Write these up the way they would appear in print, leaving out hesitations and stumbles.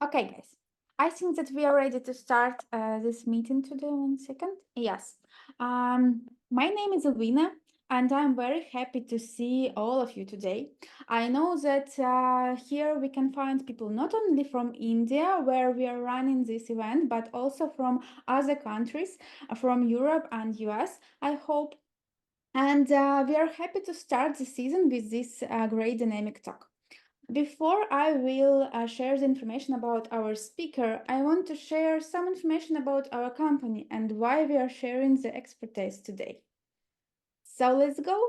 Okay, guys. I think that we are ready to start this meeting today. 1 second. Yes. My name is Alvina, and I'm very happy to see all of you today. I know that here we can find people not only from India, where we are running this event, but also from other countries, from Europe and US, I hope. And we are happy to start the season with this great dynamic talk. Before I will share the information about our speaker, I want to share some information about our company and why we are sharing the expertise today. So let's go.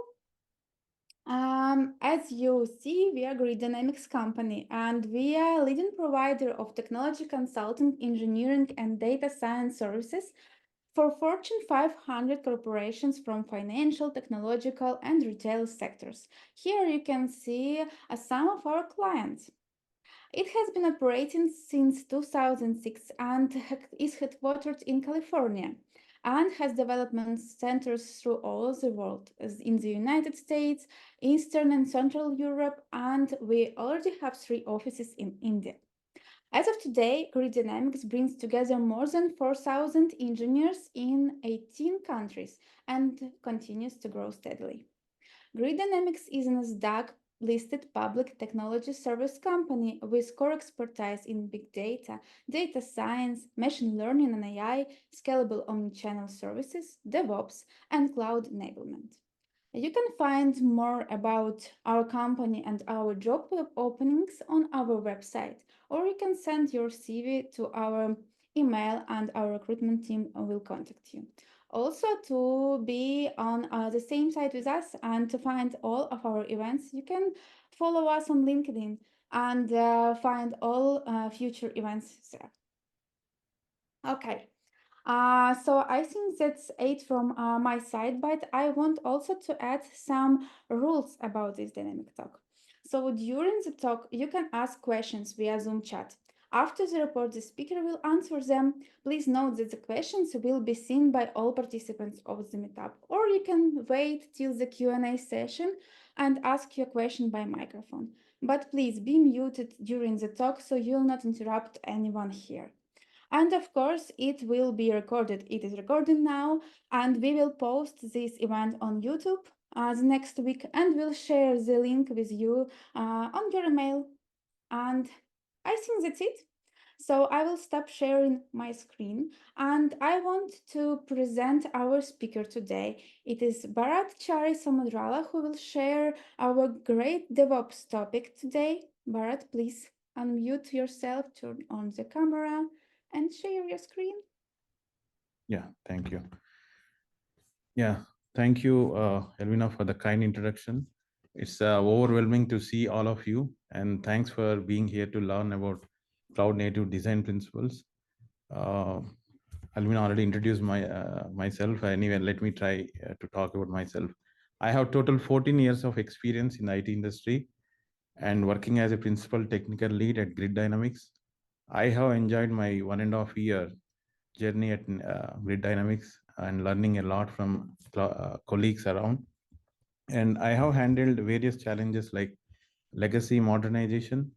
As you see, we are Grid Dynamics company, and we are a leading provider of technology consulting, engineering, and data science services for Fortune 500 corporations from financial, technological, and retail sectors. Here you can see some of our clients. It has been operating since 2006 and is headquartered in California and has development centers through all the world, as in the United States, Eastern and Central Europe, and we already have 3 offices in India. As of today, Grid Dynamics brings together more than 4,000 engineers in 18 countries and continues to grow steadily. Grid Dynamics is an NASDAQ listed public technology service company with core expertise in big data, data science, machine learning and AI, scalable omnichannel services, DevOps, and cloud enablement. You can find more about our company and our job openings on our website, or you can send your CV to our email and our recruitment team will contact you. Also, to be on the same site with us and to find all of our events, you can follow us on LinkedIn and find all future events there. Okay. So I think that's it from my side, but I want also to add some rules about this dynamic talk. So during the talk, you can ask questions via Zoom chat. After the report, the speaker will answer them. Please note that the questions will be seen by all participants of the meetup, or you can wait till the Q&A session and ask your question by microphone. But please be muted during the talk so you'll not interrupt anyone here. And of course, it will be recorded. It is recorded now, and we will post this event on YouTube the next week, and we'll share the link with you on your email. And I think that's it. So I will stop sharing my screen, and I want to present our speaker today. It is Bharat Chary Samudrala, who will share our great DevOps topic today. Bharat, please unmute yourself, turn on the camera, and share your screen. Yeah, thank you. Yeah, thank you, Elvina, for the kind introduction. It's overwhelming to see all of you, and thanks for being here to learn about cloud native design principles. Elvina already introduced myself. Anyway, let me try to talk about myself. I have total 14 years of experience in the IT industry and working as a principal technical lead at Grid Dynamics. I have enjoyed my 1.5 year journey at Grid Dynamics and learning a lot from colleagues around. And I have handled various challenges like legacy modernization,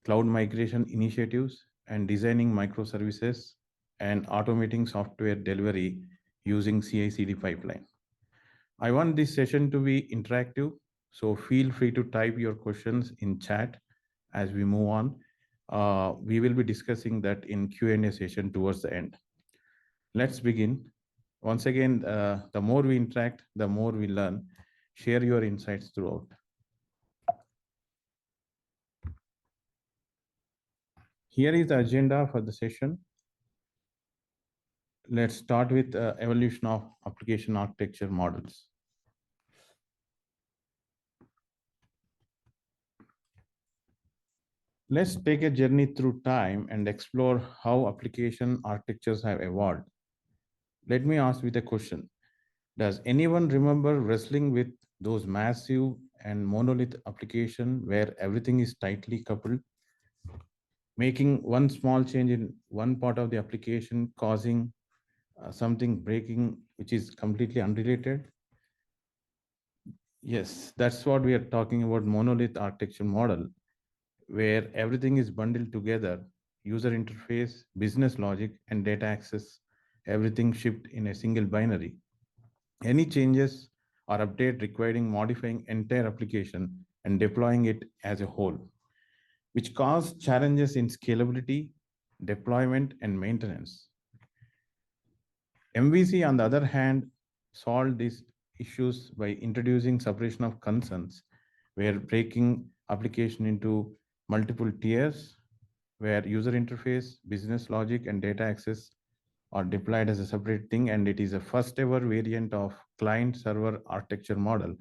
cloud migration initiatives, and designing microservices and automating software delivery using CI/CD pipeline. I want this session to be interactive, so feel free to type your questions in chat as we move on. We will be discussing that in Q&A session towards the end. Let's begin. Once again, the more we interact, the more we learn. Share your insights throughout. Here is the agenda for the session. Let's start with evolution of application architecture models. Let's take a journey through time and explore how application architectures have evolved. Let me ask with a question. Does anyone remember wrestling with those massive and monolith application where everything is tightly coupled, making one small change in one part of the application causing something breaking which is completely unrelated? Yes, that's what we are talking about, monolith architecture model, where everything is bundled together user interface, business logic, and data access, everything shipped in a single binary. Any changes or update requiring modifying entire application and deploying it as a whole, which cause challenges in scalability, deployment, and maintenance. MVC, on the other hand, solved these issues by introducing separation of concerns, where breaking application into multiple tiers, where user interface, business logic, and data access are deployed as a separate thing, and it is a first ever variant of client server architecture model.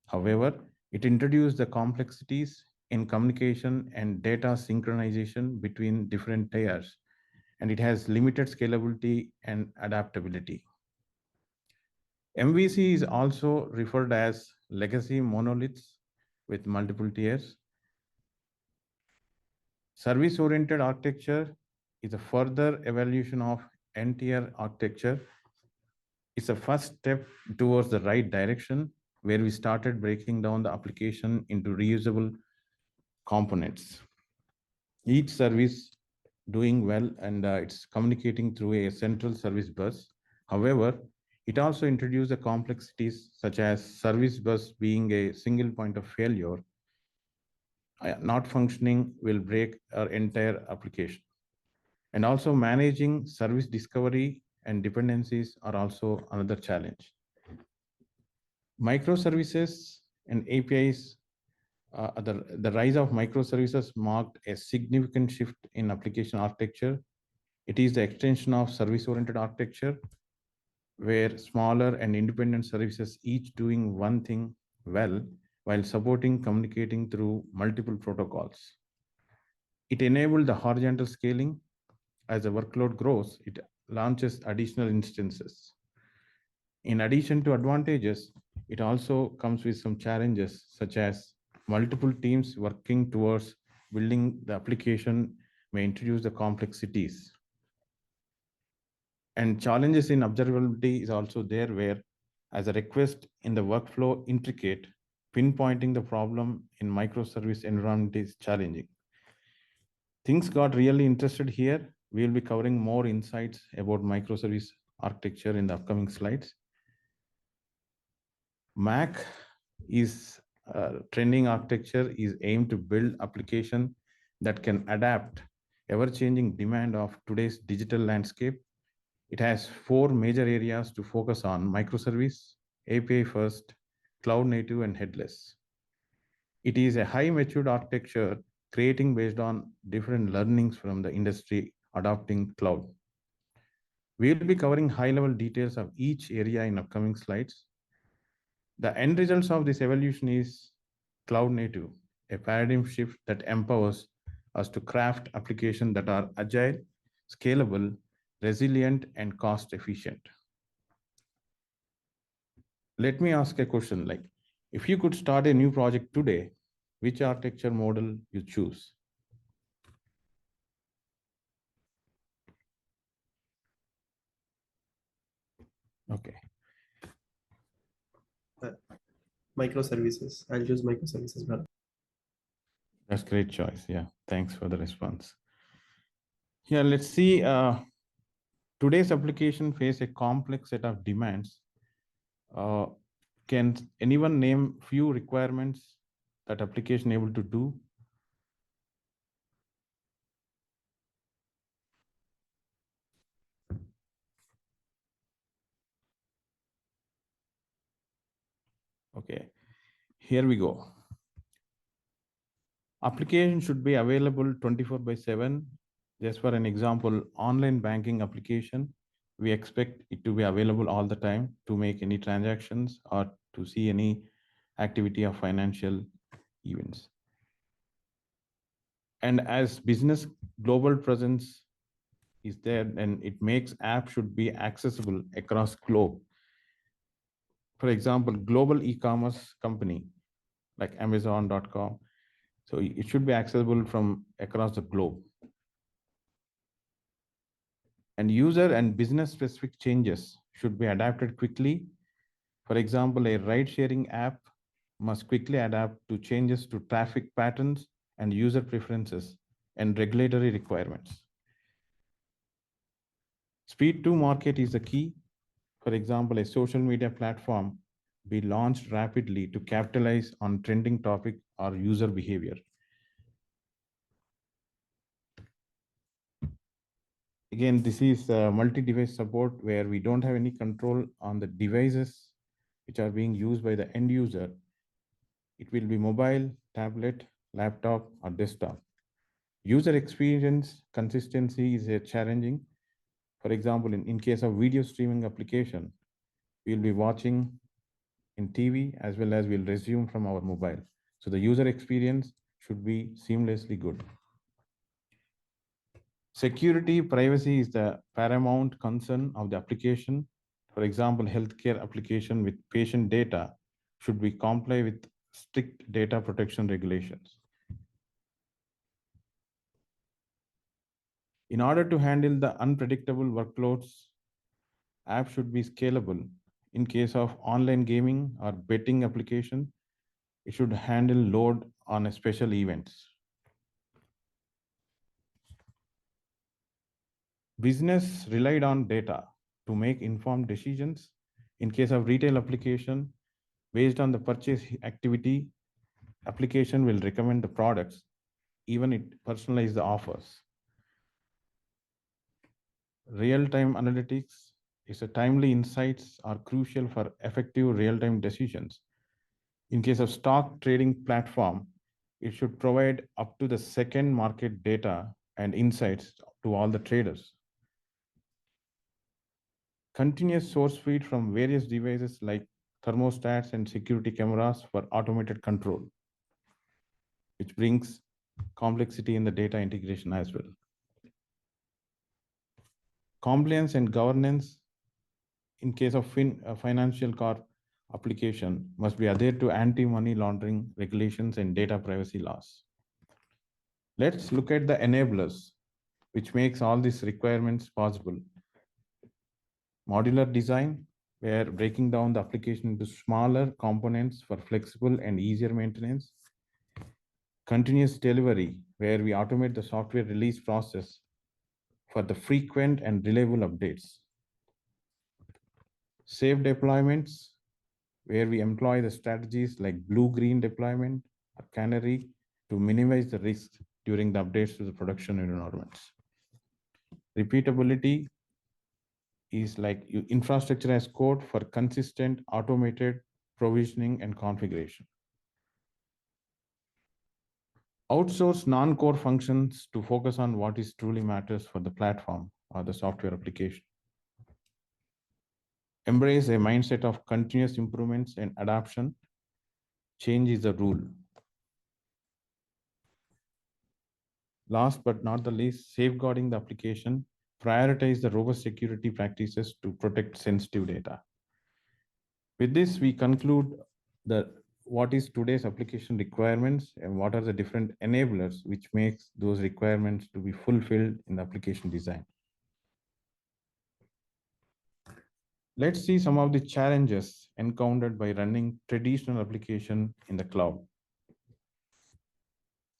However, it introduced the complexities in communication and data synchronization between different tiers, and it has limited scalability and adaptability. MVC is also referred as legacy monoliths with multiple tiers. Service-oriented architecture is a further evolution of N-tier architecture. It's a first step towards the right direction, where we started breaking down the application into reusable components. Each service doing well, and it's communicating through a central service bus. However, it also introduced the complexities such as service bus being a single point of failure, not functioning will break our entire application. And also managing service discovery and dependencies are also another challenge. Microservices and APIs, the rise of microservices marked a significant shift in application architecture. It is the extension of service-oriented architecture, where smaller and independent services each doing one thing well while supporting communicating through multiple protocols. It enabled the horizontal scaling. As the workload grows, it launches additional instances. In addition to advantages, it also comes with some challenges, such as multiple teams working towards building the application may introduce the complexities. And challenges in observability is also there, where as a request in the workflow intricate, pinpointing the problem in microservice environment is challenging. Things got really interested here. We'll be covering more insights about microservice architecture in the upcoming slides. MAC is trending architecture is aimed to build application that can adapt ever-changing demand of today's digital landscape. It has four major areas to focus on: microservice, API first, cloud native, and headless. It is a high matured architecture creating based on different learnings from the industry adopting cloud. We'll be covering high-level details of each area in upcoming slides. The end results of this evolution is cloud native, a paradigm shift that empowers us to craft applications that are agile, scalable, resilient, and cost efficient. Let me ask a question, like, if you could start a new project today, which architecture model you choose? Okay. Microservices. I'll choose microservices. Bharat. That's great choice. Yeah, thanks for the response. Yeah, let's see. Today's application face a complex set of demands. Can anyone name few requirements that application able to do? Okay, here we go. Application should be available 24/7. Just for an example, online banking application, we expect it to be available all the time to make any transactions or to see any activity of financial events. And as business global presence is there, then it makes app should be accessible across globe. For example, global e-commerce company like Amazon.com. So it should be accessible from across the globe. And user and business specific changes should be adapted quickly. For example, a ride sharing app must quickly adapt to changes to traffic patterns and user preferences and regulatory requirements. Speed to market is the key. For example, a social media platform be launched rapidly to capitalize on trending topic or user behavior. Again, this is multi-device support where we don't have any control on the devices which are being used by the end user. It will be mobile, tablet, laptop, or desktop. User experience consistency is challenging. For example, in case of video streaming application, we'll be watching in TV as well as we'll resume from our mobile. So the user experience should be seamlessly good. Security, privacy is the paramount concern of the application. For example, healthcare application with patient data should be comply with strict data protection regulations. In order to handle the unpredictable workloads, app should be scalable. In case of online gaming or betting application, it should handle load on a special events. Business relied on data to make informed decisions. In case of retail application, based on the purchase activity, application will recommend the products, even it personalize the offers. Real-time analytics is a timely insights are crucial for effective real-time decisions. In case of stock trading platform, it should provide up to the second market data and insights to all the traders. Continuous source feed from various devices like thermostats and security cameras for automated control, which brings complexity in the data integration as well. Compliance and governance in case of financial corp application must be adhered to anti-money laundering regulations and data privacy laws. Let's look at the enablers, which makes all these requirements possible. Modular design, where breaking down the application into smaller components for flexible and easier maintenance. Continuous delivery, where we automate the software release process for the frequent and reliable updates. Safe deployments, where we employ the strategies like blue-green deployment or canary to minimize the risk during the updates to the production environments. Repeatability is like infrastructure as code for consistent automated provisioning and configuration. Outsource non-core functions to focus on what is truly matters for the platform or the software application. Embrace a mindset of continuous improvements and adoption. Change is the rule. Last but not the least, safeguarding the application. Prioritize the robust security practices to protect sensitive data. With this, we conclude what is today's application requirements and what are the different enablers which makes those requirements to be fulfilled in the application design. Let's see some of the challenges encountered by running traditional application in the cloud.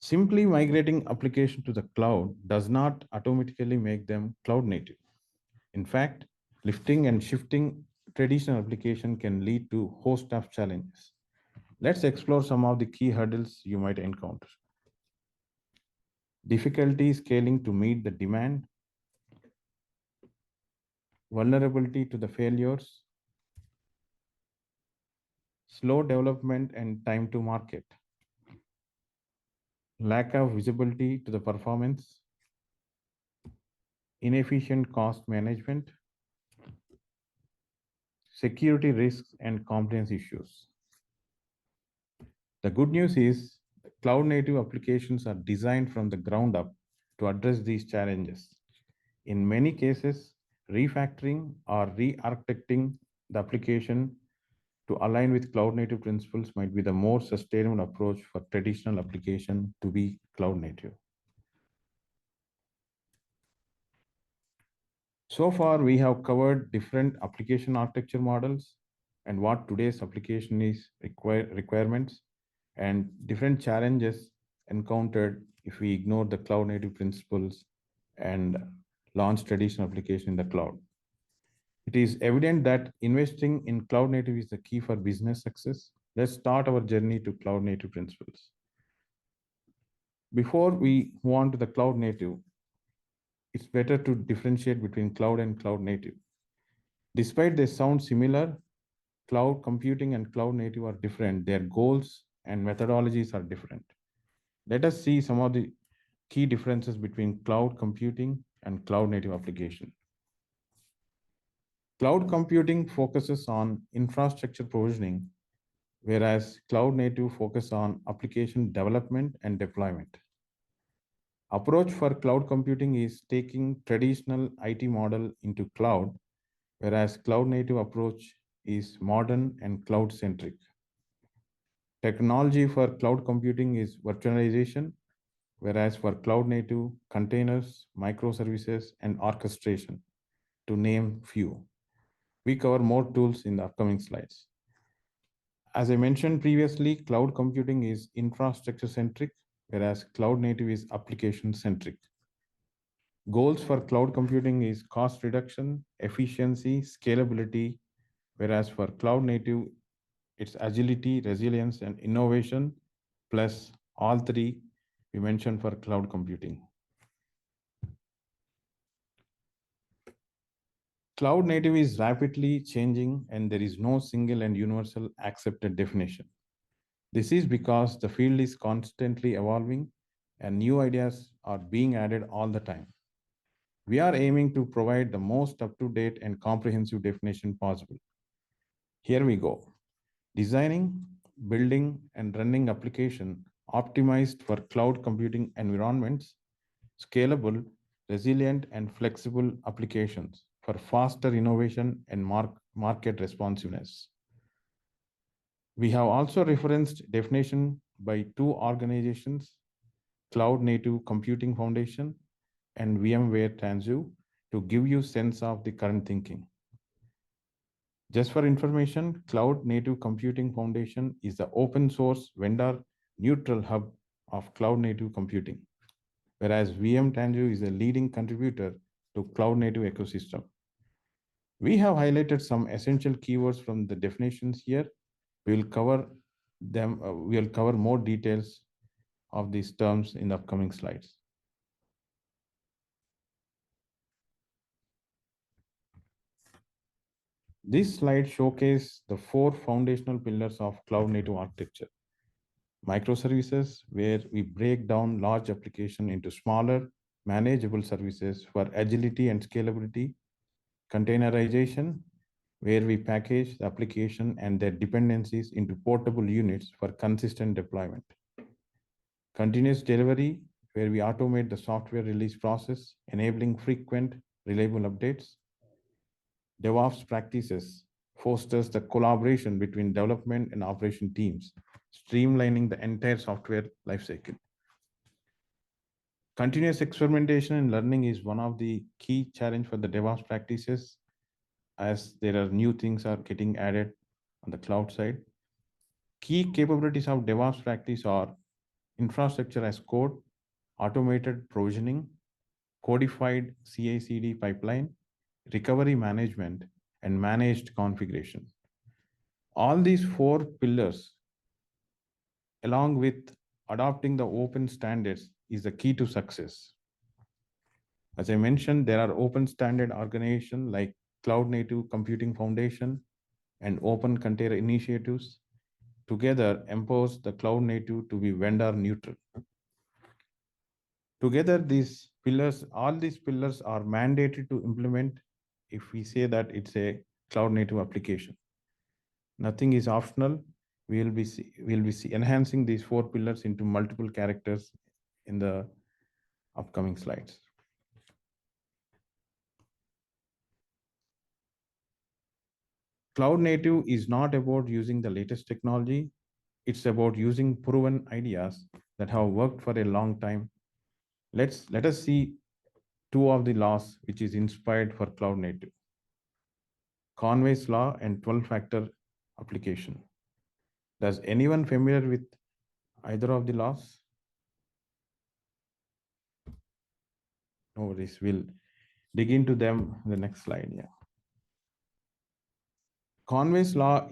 Simply migrating application to the cloud does not automatically make them cloud native. In fact, lifting and shifting traditional application can lead to a host of challenges. Let's explore some of the key hurdles you might encounter. Difficulty scaling to meet the demand, vulnerability to the failures, slow development and time to market, lack of visibility to the performance, inefficient cost management, security risks and compliance issues. The good news is cloud native applications are designed from the ground up to address these challenges. In many cases, refactoring or re-architecting the application to align with cloud native principles might be the more sustainable approach for traditional application to be cloud native. So far, we have covered different application architecture models and what today's application is requirements and different challenges encountered if we ignore the cloud native principles and launch traditional application in the cloud. It is evident that investing in cloud native is the key for business success. Let's start our journey to cloud native principles. Before we move on to the cloud native, it's better to differentiate between cloud and cloud native. Despite they sound similar, cloud computing and cloud native are different. Their goals and methodologies are different. Let us see some of the key differences between cloud computing and cloud native application. Cloud computing focuses on infrastructure provisioning, whereas cloud native focus on application development and deployment. Approach for cloud computing is taking traditional IT model into cloud, whereas cloud native approach is modern and cloud centric. Technology for cloud computing is virtualization, whereas for cloud native, containers, microservices, and orchestration, to name few. We cover more tools in the upcoming slides. As I mentioned previously, cloud computing is infrastructure centric, whereas cloud native is application centric. Goals for cloud computing is cost reduction, efficiency, scalability, whereas for cloud native, it's agility, resilience, and innovation, plus all three we mentioned for cloud computing. Cloud native is rapidly changing and there is no single and universal accepted definition. This is because the field is constantly evolving and new ideas are being added all the time. We are aiming to provide the most up-to-date and comprehensive definition possible. Here we go. Designing, building, and running application optimized for cloud computing environments, scalable, resilient, and flexible applications for faster innovation and market responsiveness. We have also referenced definition by two organizations, Cloud Native Computing Foundation and VMware Tanzu, to give you sense of the current thinking. Just for information, Cloud Native Computing Foundation is the open source vendor neutral hub of cloud native computing, whereas VM Tanzu is a leading contributor to cloud native ecosystem. We have highlighted some essential keywords from the definitions here. We will cover them. We will cover more details of these terms in the upcoming slides. This slide showcases the four foundational pillars of cloud native architecture. Microservices, where we break down large application into smaller, manageable services for agility and scalability. Containerization, where we package the application and their dependencies into portable units for consistent deployment. Continuous delivery, where we automate the software release process, enabling frequent, reliable updates. DevOps practices fosters the collaboration between development and operation teams, streamlining the entire software lifecycle. Continuous experimentation and learning is one of the key challenge for the DevOps practices, as there are new things are getting added on the cloud side. Key capabilities of DevOps practice are infrastructure as code, automated provisioning, codified CI/CD pipeline, recovery management, and managed configuration. All these four pillars, along with adopting the open standards, is the key to success. As I mentioned, there are open standard organizations like Cloud Native Computing Foundation and Open Container Initiatives. Together empowers the cloud native to be vendor neutral. Together, these pillars, all these pillars are mandated to implement if we say that it's a cloud native application. Nothing is optional. We'll be enhancing these four pillars into multiple characters in the upcoming slides. Cloud native is not about using the latest technology. It's about using proven ideas that have worked for a long time. Let us see two of the laws which is inspired for cloud native. Conway's law and 12-factor application. Does anyone familiar with either of the laws? No worries. We'll dig into them in the next slide. Yeah. Conway's law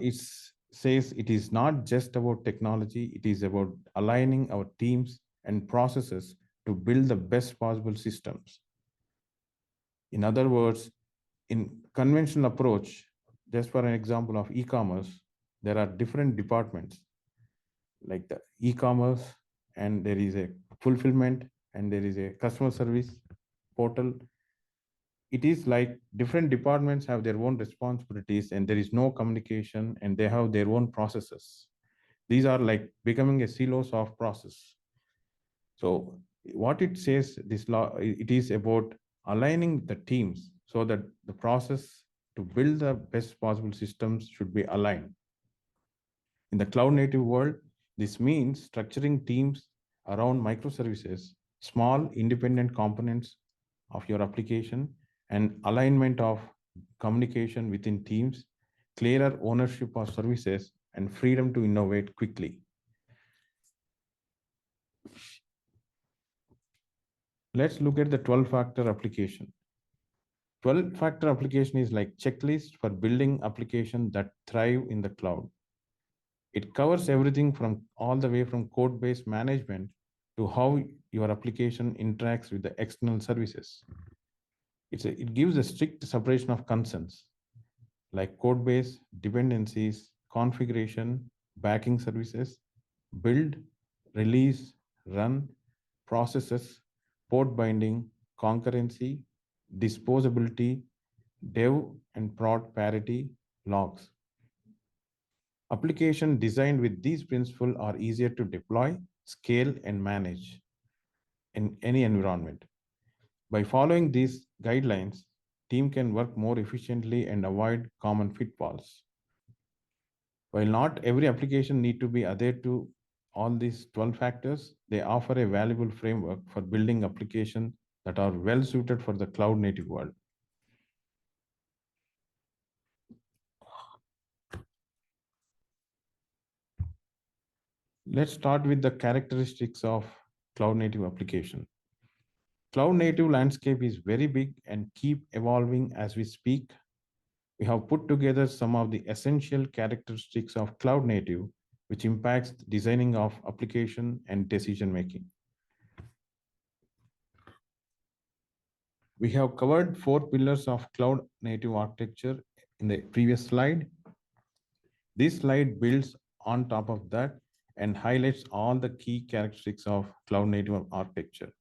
says it is not just about technology, it is about aligning our teams and processes to build the best possible systems. In other words, in conventional approach, just for an example of e-commerce, there are different departments like the e-commerce, and there is a fulfillment, and there is a customer service portal. It is like different departments have their own responsibilities, and there is no communication, and they have their own processes. These are like becoming a silos of process. So what it says, this law, it is about aligning the teams so that the process to build the best possible systems should be aligned. In the cloud native world, this means structuring teams around microservices, small independent components of your application, and alignment of communication within teams, clearer ownership of services, and freedom to innovate quickly. Let's look at the 12-factor application. 12-factor application is like checklist for building applications that thrive in the cloud. It covers everything from all the way from code-based management to how your application interacts with the external services. It gives a strict separation of concerns like code base, dependencies, configuration, backing services, build, release, run, processes, port binding, concurrency, disposability, dev and prod parity, logs. Applications designed with these principles are easier to deploy, scale, and manage in any environment. By following these guidelines, team can work more efficiently and avoid common pitfalls. While not every application need to be adhered to all these 12 factors, they offer a valuable framework for building applications that are well suited for the cloud native world. Let's start with the characteristics of cloud native application. Cloud native landscape is very big and keep evolving as we speak. We have put together some of the essential characteristics of cloud native, which impacts designing of application and decision making. We have covered 4 pillars of cloud native architecture in the previous slide. This slide builds on top of that and highlights all the key characteristics of cloud native architecture.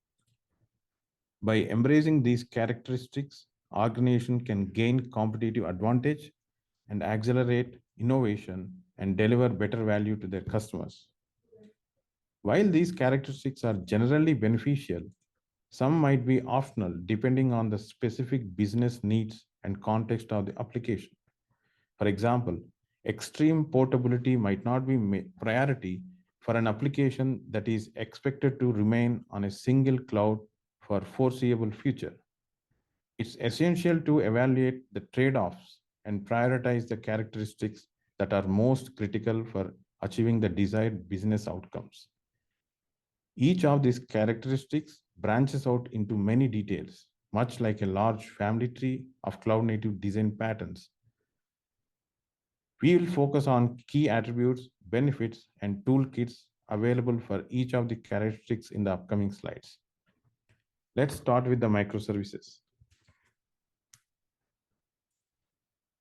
By embracing these characteristics, organization can gain competitive advantage and accelerate innovation and deliver better value to their customers. While these characteristics are generally beneficial, some might be optional depending on the specific business needs and context of the application. For example, extreme portability might not be priority for an application that is expected to remain on a single cloud for foreseeable future. It's essential to evaluate the trade-offs and prioritize the characteristics that are most critical for achieving the desired business outcomes. Each of these characteristics branches out into many details, much like a large family tree of cloud-native design patterns. We will focus on key attributes, benefits, and toolkits available for each of the characteristics in the upcoming slides. Let's start with the microservices.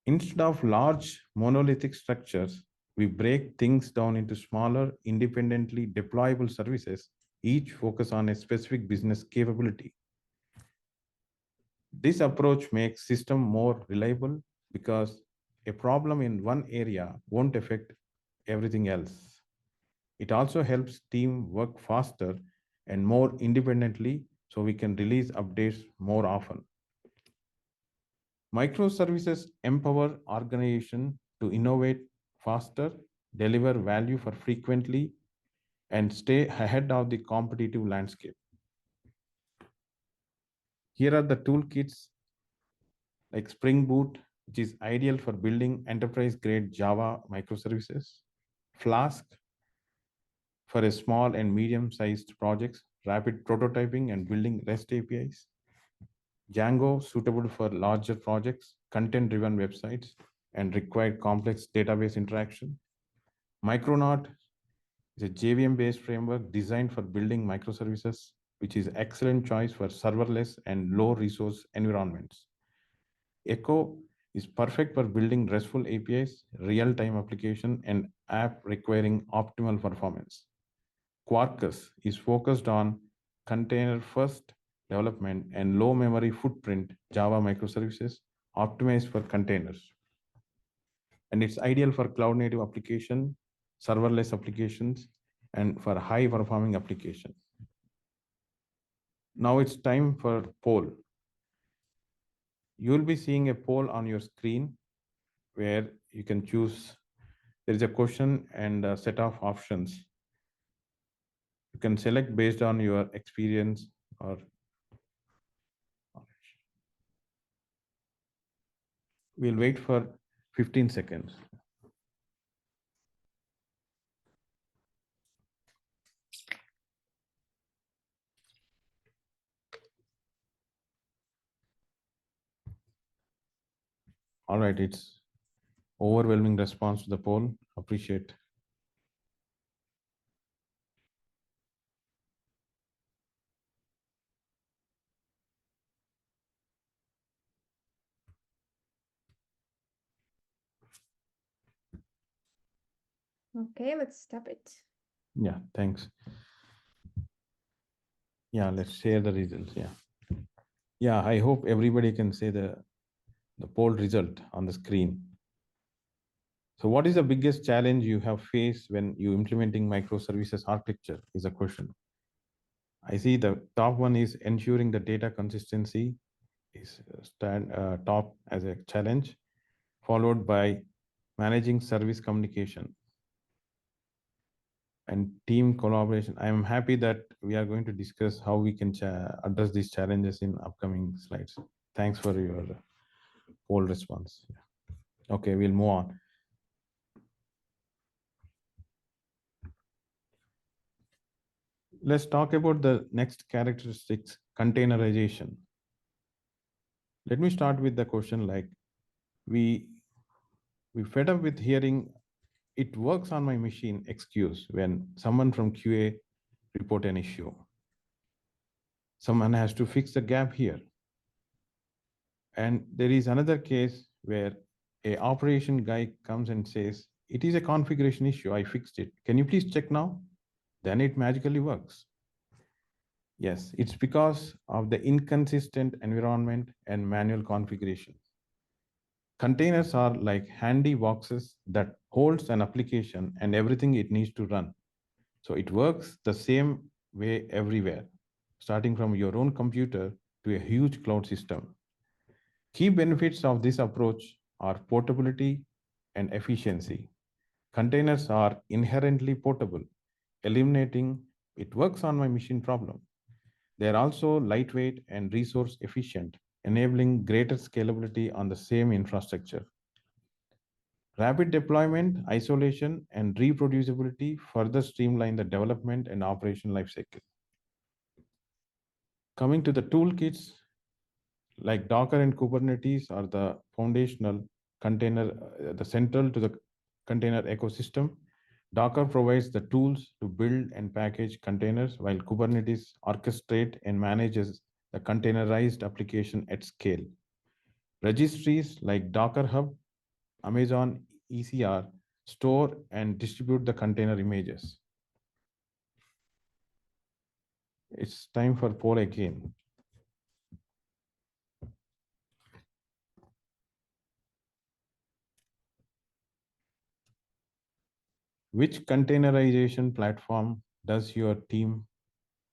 Instead of large monolithic structures, we break things down into smaller, independently deployable services, each focus on a specific business capability. This approach makes system more reliable because a problem in one area won't affect everything else. It also helps team work faster and more independently so we can release updates more often. Microservices empower organization to innovate faster, deliver value for frequently, and stay ahead of the competitive landscape. Here are the toolkits like Spring Boot, which is ideal for building enterprise-grade Java microservices, Flask for a small and medium-sized projects, rapid prototyping and building REST APIs, Django, suitable for larger projects, content-driven websites, and required complex database interaction. Micronaut is a JVM-based framework designed for building microservices, which is excellent choice for serverless and low-resource environments. Echo is perfect for building RESTful APIs, real-time application, and app requiring optimal performance. Quarkus is focused on container-first development and low memory footprint Java microservices optimized for containers. And it's ideal for cloud-native application, serverless applications, and for high-performing applications. Now it's time for poll. You'll be seeing a poll on your screen where you can choose. There is a question and a set of options. You can select based on your experience or we'll wait for 15 seconds. All right, it's overwhelming response to the poll. Appreciate. Okay, let's stop it. Yeah, thanks. Yeah, let's share the results. Yeah. Yeah, I hope everybody can see the poll result on the screen. So what is the biggest challenge you have faced when you implementing microservices architecture is a question. I see the top one is ensuring the data consistency is top as a challenge, followed by managing service communication and team collaboration. I am happy that we are going to discuss how we can address these challenges in upcoming slides. Thanks for your poll response. Okay, we'll move on. Let's talk about the next characteristics, containerization. Let me start with the question like we fed up with hearing it works on my machine excuse when someone from QA report an issue. Someone has to fix the gap here. And there is another case where a operation guy comes and says, it is a configuration issue, I fixed it. Can you please check now? Then it magically works. Yes, it's because of the inconsistent environment and manual configuration. Containers are like handy boxes that holds an application and everything it needs to run. So it works the same way everywhere, starting from your own computer to a huge cloud system. Key benefits of this approach are portability and efficiency. Containers are inherently portable, eliminating it works on my machine problem. They are also lightweight and resource efficient, enabling greater scalability on the same infrastructure. Rapid deployment, isolation, and reproducibility further streamline the development and operation lifecycle. Coming to the toolkits, like Docker and Kubernetes are the foundational container, the central to the container ecosystem. Docker provides the tools to build and package containers, while Kubernetes orchestrates and manages the containerized application at scale. Registries like Docker Hub, Amazon ECR store and distribute the container images. It's time for poll again. Which containerization platform does your team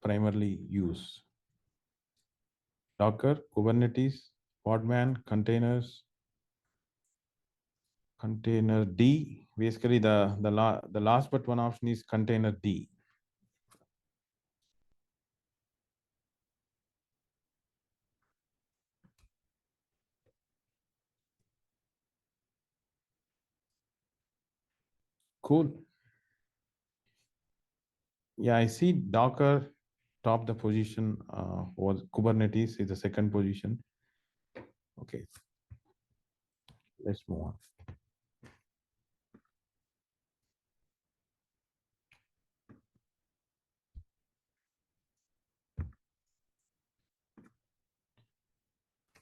primarily use? Docker, Kubernetes, Podman, containers, container D. Basically, the last but one option is container D. Cool. Yeah, I see Docker top the position was Kubernetes is the second position. Okay, let's move on.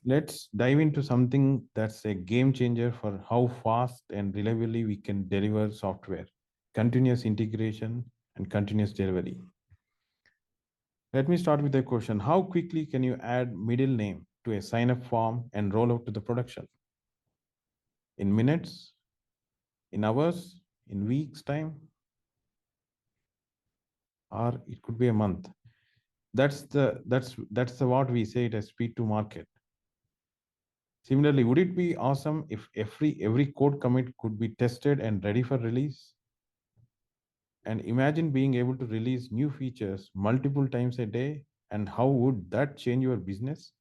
Let's dive into something that's a game changer for how fast and reliably we can deliver software: continuous integration and continuous delivery. Let me start with a question. How quickly can you add middle name to a sign up form and roll out to the production? In minutes, in hours, in weeks time, or it could be a month. That's the what we say it as speed to market. Similarly, would it be awesome if every code commit could be tested and ready for release? And imagine being able to release new features multiple times a day, and how would that change your business?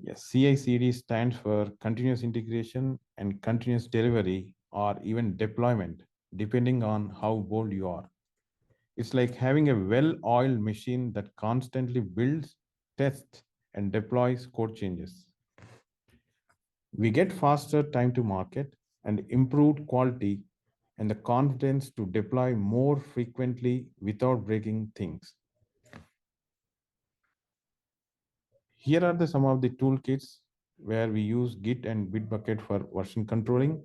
Yes, CI/CD stands for continuous integration and continuous delivery, or even deployment, depending on how bold you are. It's like having a well-oiled machine that constantly builds, tests, and deploys code changes. We get faster time to market and improved quality and the confidence to deploy more frequently without breaking things. Here are some of the toolkits where we use Git and Bitbucket for version controlling,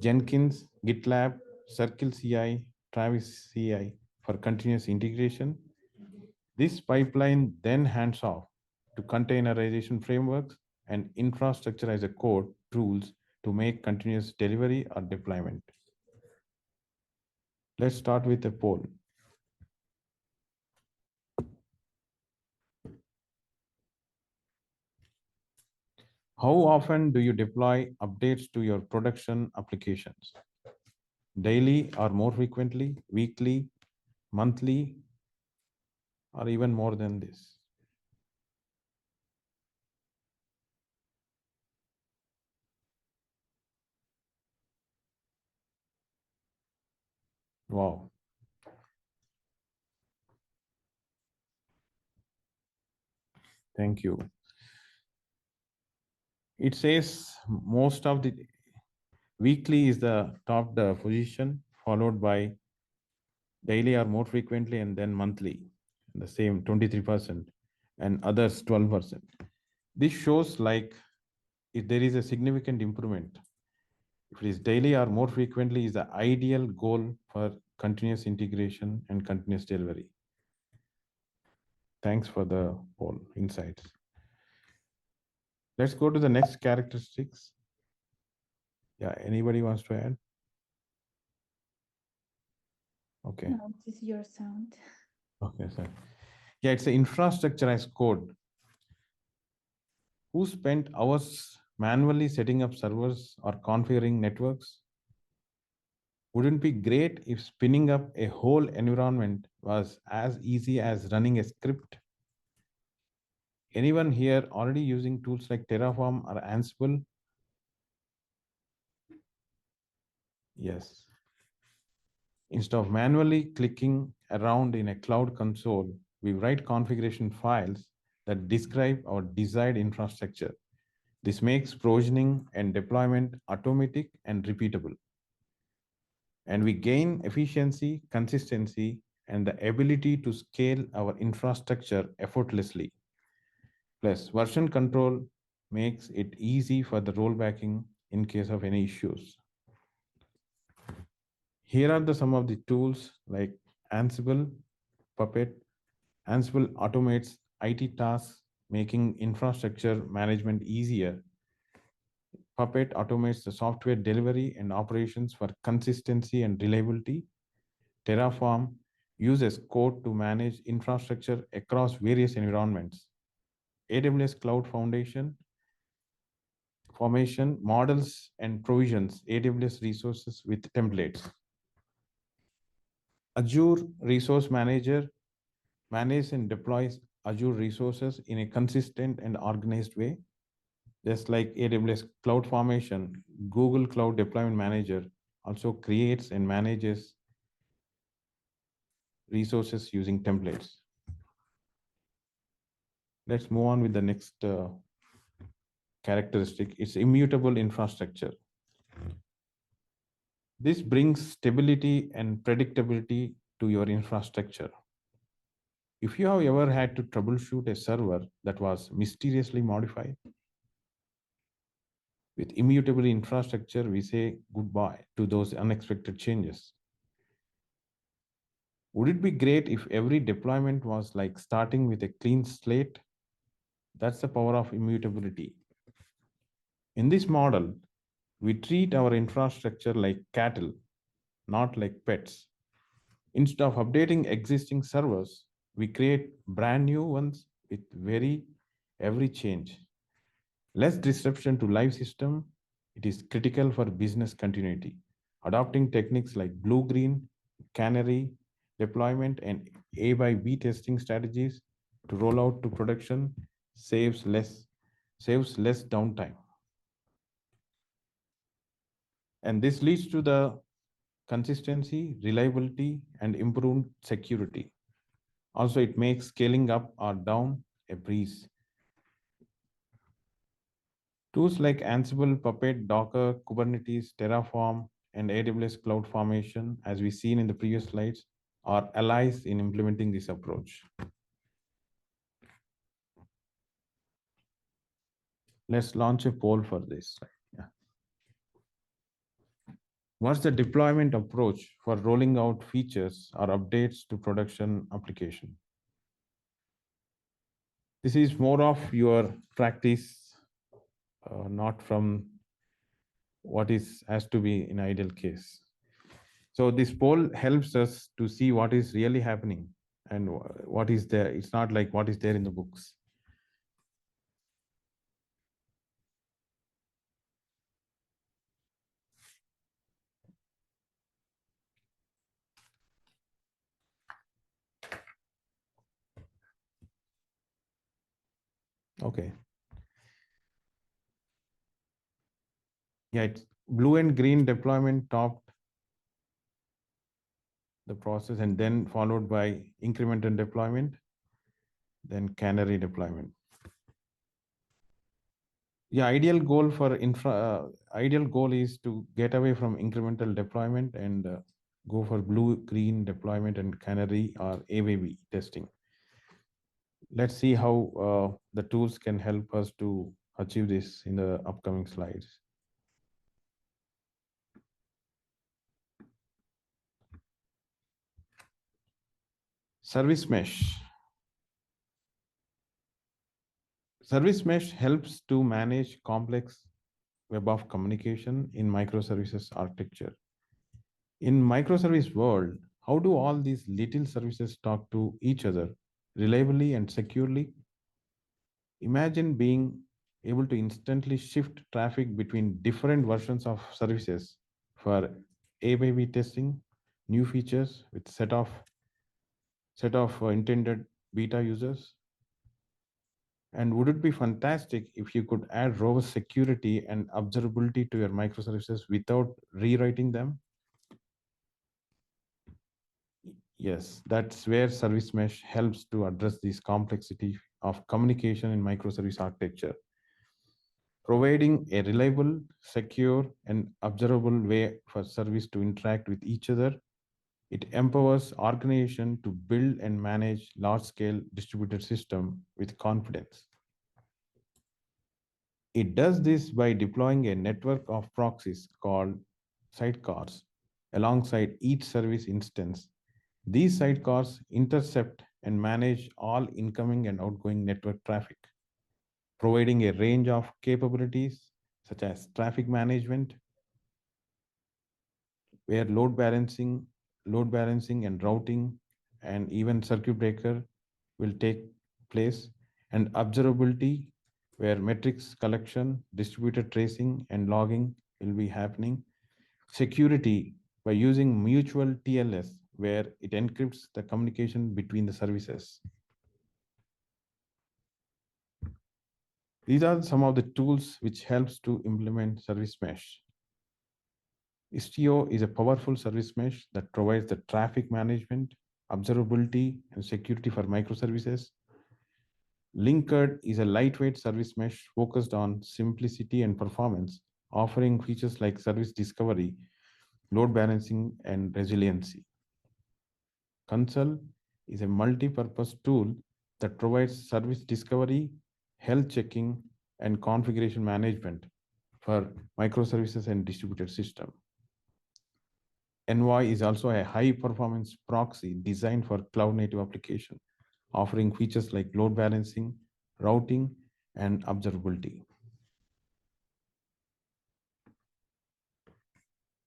Jenkins, GitLab, Circle CI, Travis CI for continuous integration. This pipeline then hands off to containerization frameworks and infrastructure as a code tools to make continuous delivery or deployment. Let's start with a poll. How often do you deploy updates to your production applications? Daily or more frequently, weekly, monthly, or even more than this? Wow. Thank you. It says most of the weekly is the top position, followed by daily or more frequently, and then monthly, the same 23%, and others 12%. This shows like if there is a significant improvement. If it is daily or more frequently is the ideal goal for continuous integration and continuous delivery. Thanks for the poll insights. Let's go to the next characteristics. Yeah, anybody wants to add? Okay. No, this is your sound. Okay, sir. Yeah, it's the infrastructure as code. Who spent hours manually setting up servers or configuring networks? Wouldn't it be great if spinning up a whole environment was as easy as running a script? Anyone here already using tools like Terraform or Ansible? Yes. Instead of manually clicking around in a cloud console, we write configuration files that describe our desired infrastructure. This makes provisioning and deployment automatic and repeatable. And we gain efficiency, consistency, and the ability to scale our infrastructure effortlessly. Plus, version control makes it easy for the rollbacking in case of any issues. Here are some of the tools like Ansible, Puppet. Ansible automates IT tasks, making infrastructure management easier. Puppet automates the software delivery and operations for consistency and reliability. Terraform uses code to manage infrastructure across various environments. AWS Cloud Formation models and provisions AWS resources with templates. Azure Resource Manager manages and deploys Azure resources in a consistent and organized way. Just like AWS Cloud Formation, Google Cloud Deployment Manager also creates and manages resources using templates. Let's move on with the next characteristic. It's immutable infrastructure. This brings stability and predictability to your infrastructure. If you have ever had to troubleshoot a server that was mysteriously modified, with immutable infrastructure, we say goodbye to those unexpected changes. Would it be great if every deployment was like starting with a clean slate? That's the power of immutability. In this model, we treat our infrastructure like cattle, not like pets. Instead of updating existing servers, we create brand new ones with every change. Less disruption to live system. It is critical for business continuity. Adopting techniques like blue-green, canary deployment, and A by B testing strategies to roll out to production saves less downtime. And this leads to the consistency, reliability, and improved security. Also, it makes scaling up or down a breeze. Tools like Ansible, Puppet, Docker, Kubernetes, Terraform, and AWS CloudFormation, as we've seen in the previous slides, are allies in implementing this approach. Let's launch a poll for this. Yeah. What's the deployment approach for rolling out features or updates to production application? This is more of your practice, not from what has to be in ideal case. So this poll helps us to see what is really happening and what is there. It's not like what is there in the books. Okay. Yeah, it's blue and green deployment topped the process and then followed by incremental deployment, then canary deployment. Yeah, ideal goal is to get away from incremental deployment and go for blue-green deployment and canary or AVB testing. Let's see how the tools can help us to achieve this in the upcoming slides. Service mesh. Service mesh helps to manage complex web of communication in microservices architecture. In microservice world, how do all these little services talk to each other reliably and securely? Imagine being able to instantly shift traffic between different versions of services for A/B testing, new features with set of intended beta users. And would it be fantastic if you could add robust security and observability to your microservices without rewriting them? Yes, that's where service mesh helps to address this complexity of communication in microservice architecture, providing a reliable, secure, and observable way for service to interact with each other. It empowers organization to build and manage large-scale distributed system with confidence. It does this by deploying a network of proxies called sidecars alongside each service instance. These sidecars intercept and manage all incoming and outgoing network traffic, providing a range of capabilities such as traffic management, where load balancing and routing and even circuit breaker will take place, and observability, where metrics collection, distributed tracing, and logging will be happening. Security, by using mutual TLS, where it encrypts the communication between the services. These are some of the tools which helps to implement service mesh. Istio is a powerful service mesh that provides the traffic management, observability, and security for microservices. Linkerd is a lightweight service mesh focused on simplicity and performance, offering features like service discovery, load balancing, and resiliency. Console is a multi-purpose tool that provides service discovery, health checking, and configuration management for microservices and distributed system. Envoy is also a high-performance proxy designed for cloud-native application, offering features like load balancing, routing, and observability.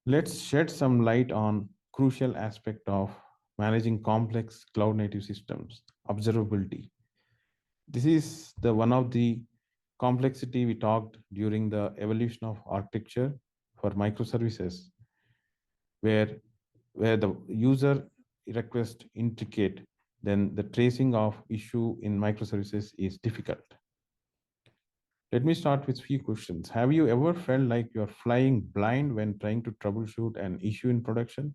Let's shed some light on crucial aspect of managing complex cloud-native systems, observability. This is the one of the complexity we talked during the evolution of architecture for microservices, where the user request intricate, then the tracing of issue in microservices is difficult. Let me start with few questions. Have you ever felt like you're flying blind when trying to troubleshoot an issue in production?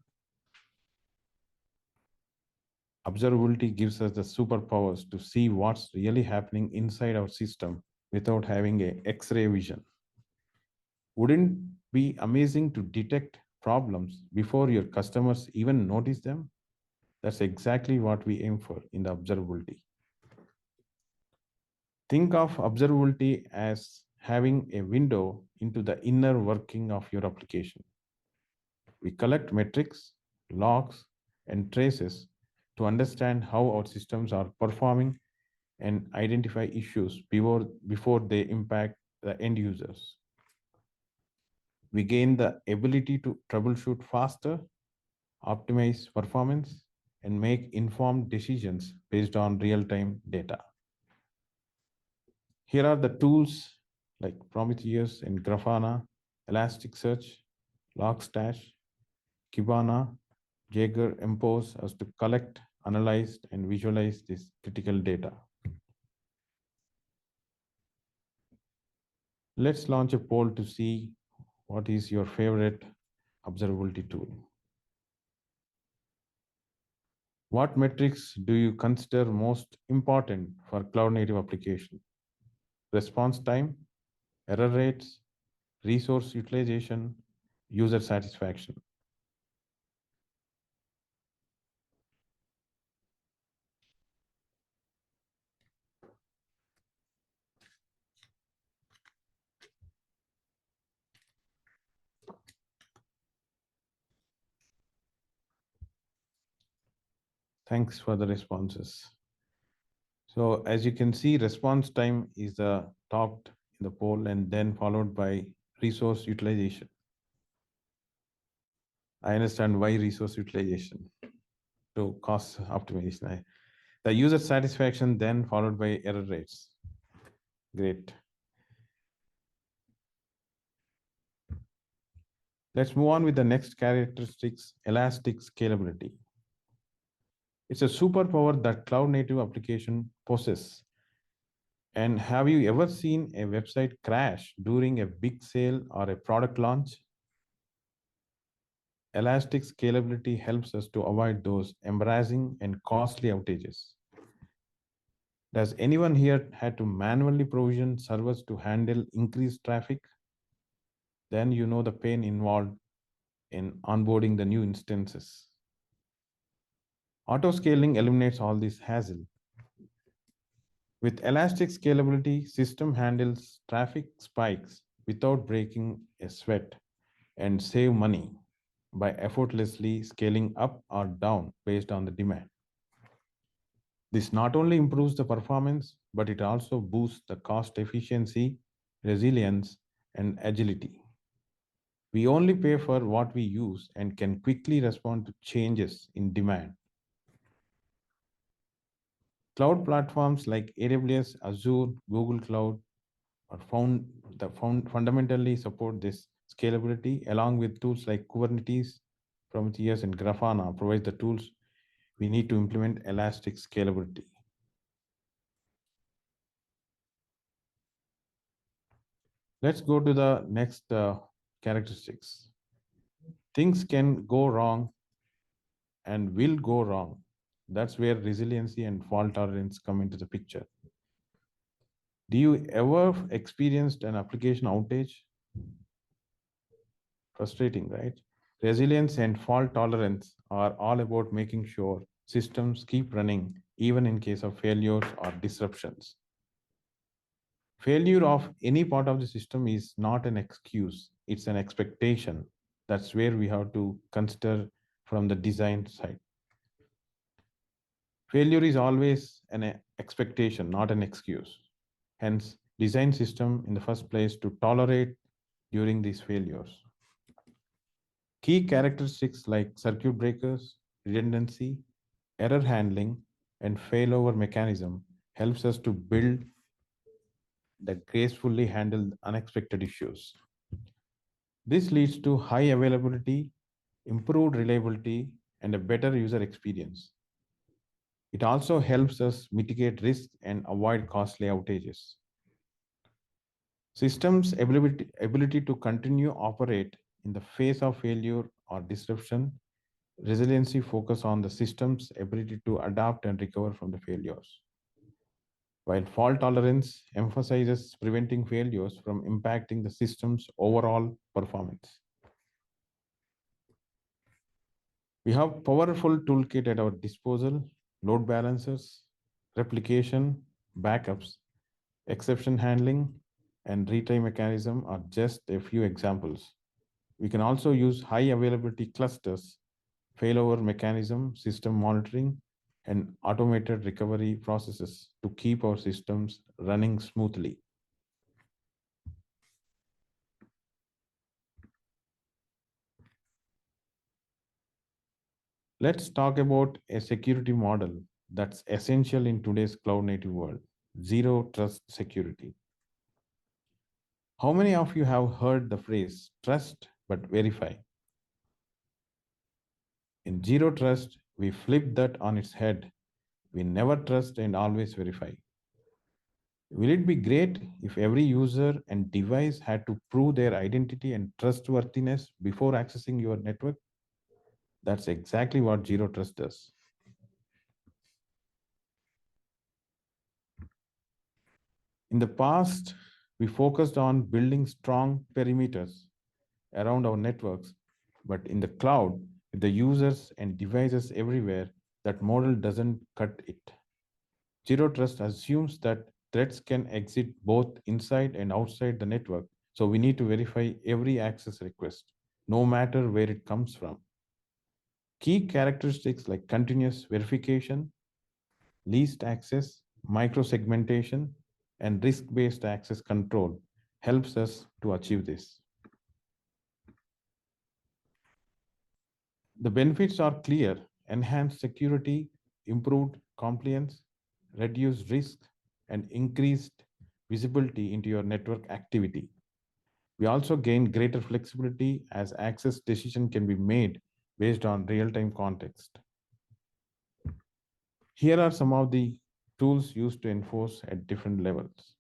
Observability gives us the superpowers to see what's really happening inside our system without having a X-ray vision. Wouldn't it be amazing to detect problems before your customers even notice them? That's exactly what we aim for in the observability. Think of observability as having a window into the inner working of your application. We collect metrics, logs, and traces to understand how our systems are performing and identify issues before they impact the end users. We gain the ability to troubleshoot faster, optimize performance, and make informed decisions based on real-time data. Here are the tools like Prometheus and Grafana, Elasticsearch, Logstash, Kibana, Jaeger empowers us to collect, analyze, and visualize this critical data. Let's launch a poll to see what is your favorite observability tool. What metrics do you consider most important for cloud-native application? Response time, error rates, resource utilization, user satisfaction. Thanks for the responses. So as you can see, response time is the topped in the poll and then followed by resource utilization. I understand why resource utilization to cost optimization. The user satisfaction then followed by error rates. Great. Let's move on with the next characteristics, elastic scalability. It's a superpower that cloud native application possess. And have you ever seen a website crash during a big sale or a product launch? Elastic scalability helps us to avoid those embarrassing and costly outages. Does anyone here had to manually provision servers to handle increased traffic? Then you know the pain involved in onboarding the new instances. Auto-scaling eliminates all this hassle. With elastic scalability, system handles traffic spikes without breaking a sweat and save money by effortlessly scaling up or down based on the demand. This not only improves the performance, but it also boosts the cost efficiency, resilience, and agility. We only pay for what we use and can quickly respond to changes in demand. Cloud platforms like AWS, Azure, Google Cloud are fundamentally support this scalability, along with tools like Kubernetes, Prometheus, and Grafana provide the tools we need to implement elastic scalability. Let's go to the next characteristics. Things can go wrong and will go wrong That's where resiliency and fault tolerance come into the picture. Do you ever experienced an application outage? Frustrating, right? Resilience and fault tolerance are all about making sure systems keep running even in case of failures or disruptions. Failure of any part of the system is not an excuse, it's an expectation. That's where we have to consider from the design side. Failure is always an expectation, not an excuse. Hence, design system in the first place to tolerate during these failures. Key characteristics like circuit breakers, redundancy, error handling, and failover mechanism helps us to build that gracefully handle unexpected issues. This leads to high availability, improved reliability, and a better user experience. It also helps us mitigate risk and avoid costly outages. Systems ability to continue operate in the face of failure or disruption. Resiliency focus on the system's ability to adapt and recover from the failures, while fault tolerance emphasizes preventing failures from impacting the system's overall performance. We have powerful toolkit at our disposal: load balancers, replication, backups, exception handling, and retry mechanism are just a few examples. We can also use high availability clusters, failover mechanism, system monitoring, and automated recovery processes to keep our systems running smoothly. Let's talk about a security model that's essential in today's cloud native world: zero trust security. How many of you have heard the phrase trust but verify? In zero trust, we flip that on its head. We never trust and always verify. Will it be great if every user and device had to prove their identity and trustworthiness before accessing your network? That's exactly what zero trust does. In the past, we focused on building strong perimeters around our networks, but in the cloud, with the users and devices everywhere, that model doesn't cut it. Zero trust assumes that threats can exit both inside and outside the network, so we need to verify every access request, no matter where it comes from. Key characteristics like continuous verification, least access, microsegmentation, and risk-based access control helps us to achieve this. The benefits are clear: enhanced security, improved compliance, reduced risk, and increased visibility into your network activity. We also gain greater flexibility as access decision can be made based on real-time context. Here are some of the tools used to enforce at different levels: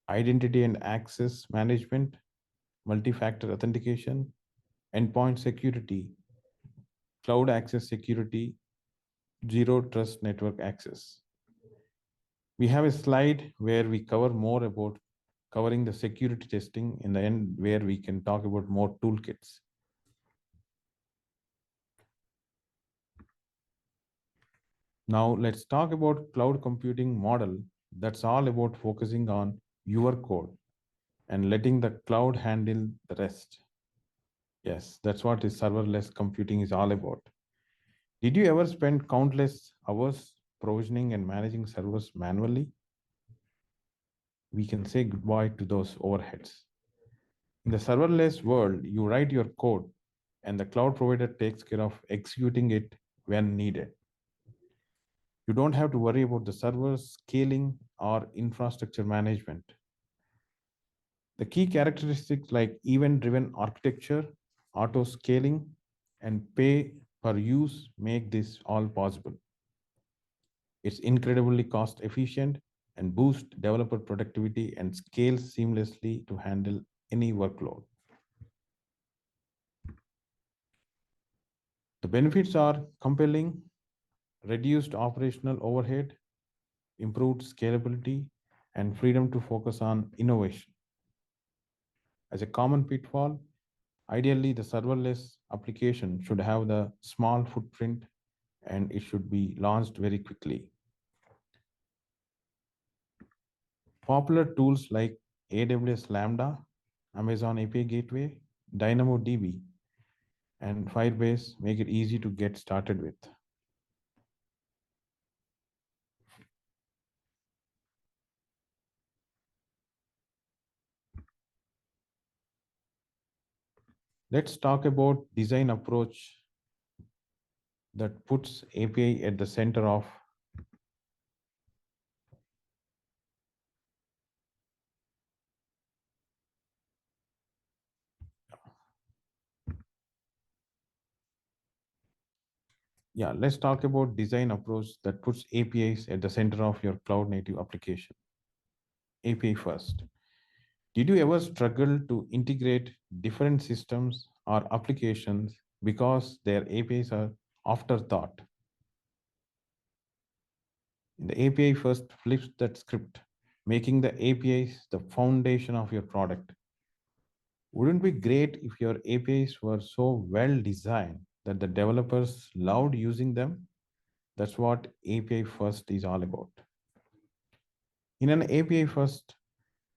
identity and access management, multi-factor authentication, endpoint security, cloud access security, zero trust network access. We have a slide where we cover more about covering the security testing in the end, where we can talk about more toolkits. Now let's talk about cloud computing model that's all about focusing on your code and letting the cloud handle the rest. Yes, that's what is serverless computing is all about. Did you ever spend countless hours provisioning and managing servers manually? We can say goodbye to those overheads. In the serverless world, you write your code and the cloud provider takes care of executing it when needed. You don't have to worry about the servers, scaling, or infrastructure management. The key characteristics like event-driven architecture, auto scaling, and pay per use make this all possible. It's incredibly cost efficient and boosts developer productivity and scales seamlessly to handle any workload. The benefits are compelling: reduced operational overhead, improved scalability, and freedom to focus on innovation. As a common pitfall, ideally the serverless application should have the small footprint and it should be launched very quickly. Popular tools like AWS Lambda, Amazon API Gateway, DynamoDB, and Firebase make it easy to get started with. Let's talk about design approach that puts API at the center of let's talk about design approach that puts APIs at the center of your cloud native application. API first. Did you ever struggle to integrate different systems or applications because their APIs are afterthought? The API first flips that script, making the APIs the foundation of your product. Wouldn't it be great if your APIs were so well designed that the developers loved using them? That's what API first is all about. In an API first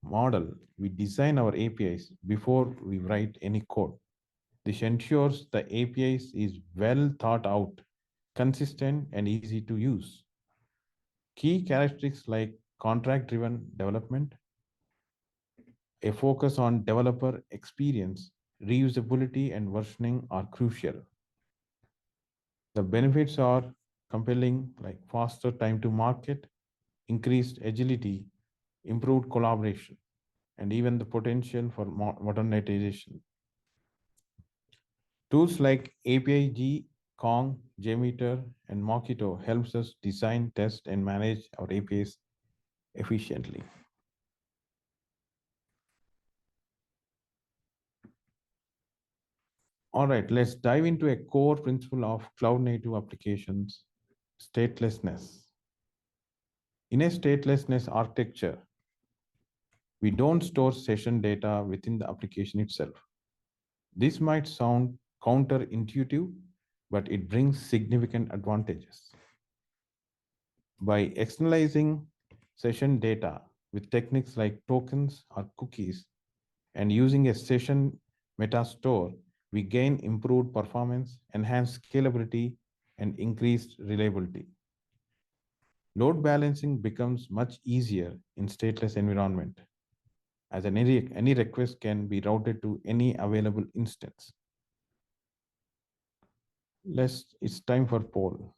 model, we design our APIs before we write any code. This ensures the APIs is well thought out, consistent, and easy to use. Key characteristics like contract driven development, a focus on developer experience, reusability, and versioning are crucial. The benefits are compelling, like faster time to market, increased agility, improved collaboration, and even the potential for modernization. Tools like APIG, Kong, JMeter, and Mockito helps us design, test, and manage our APIs efficiently. All right, let's dive into a core principle of cloud native applications, statelessness. In a statelessness architecture, we don't store session data within the application itself. This might sound counterintuitive, but it brings significant advantages. By externalizing session data with techniques like tokens or cookies and using a session meta store, we gain improved performance, enhanced scalability, and increased reliability. Load balancing becomes much easier in stateless environment, as any request can be routed to any available instance. It's time for poll.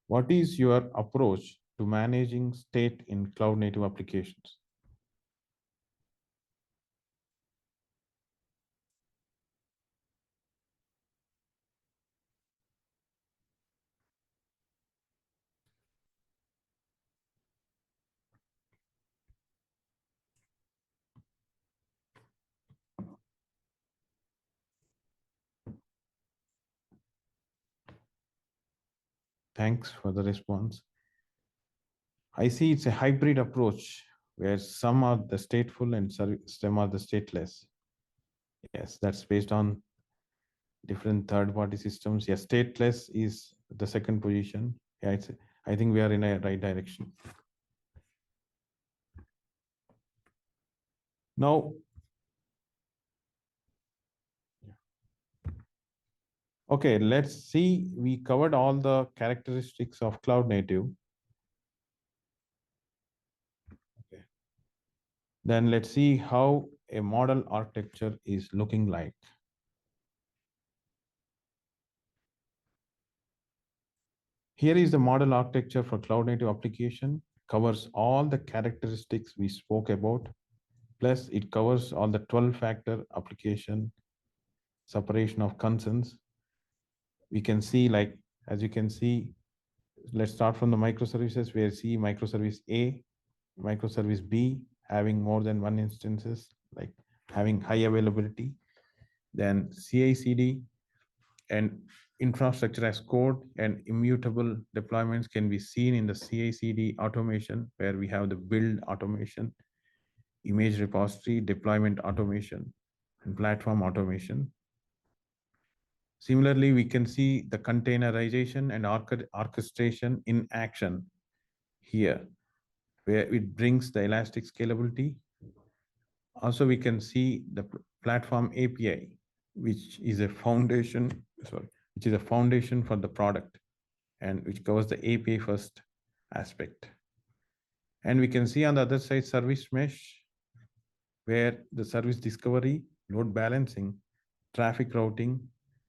What is your approach to managing state in cloud native applications? Thanks for the response. I see it's a hybrid approach where some are the stateful and some are the stateless. Yes, that's based on different third-party systems. Yes, stateless is the second position. Yeah, I think we are in a right direction. Now, okay, let's see. We covered all the characteristics of cloud native. Okay. Then let's see how a model architecture is looking like. Here is the model architecture for cloud native application. Covers all the characteristics we spoke about. Plus, it covers all the 12-factor application separation of concerns. We can see, like, as you can see, let's start from the microservices where see microservice A, microservice B, having more than one instances, like having high availability. Then CI/CD, And infrastructure as code and immutable deployments can be seen in the CI/CD automation, where we have the build automation, image repository, deployment automation, and platform automation. Similarly, we can see the containerization and orchestration in action here, where it brings the elastic scalability. Also, we can see the platform API, which is a foundation, which is a foundation for the product and which covers the API first aspect. And we can see on the other side service mesh, where the service discovery, load balancing, traffic routing,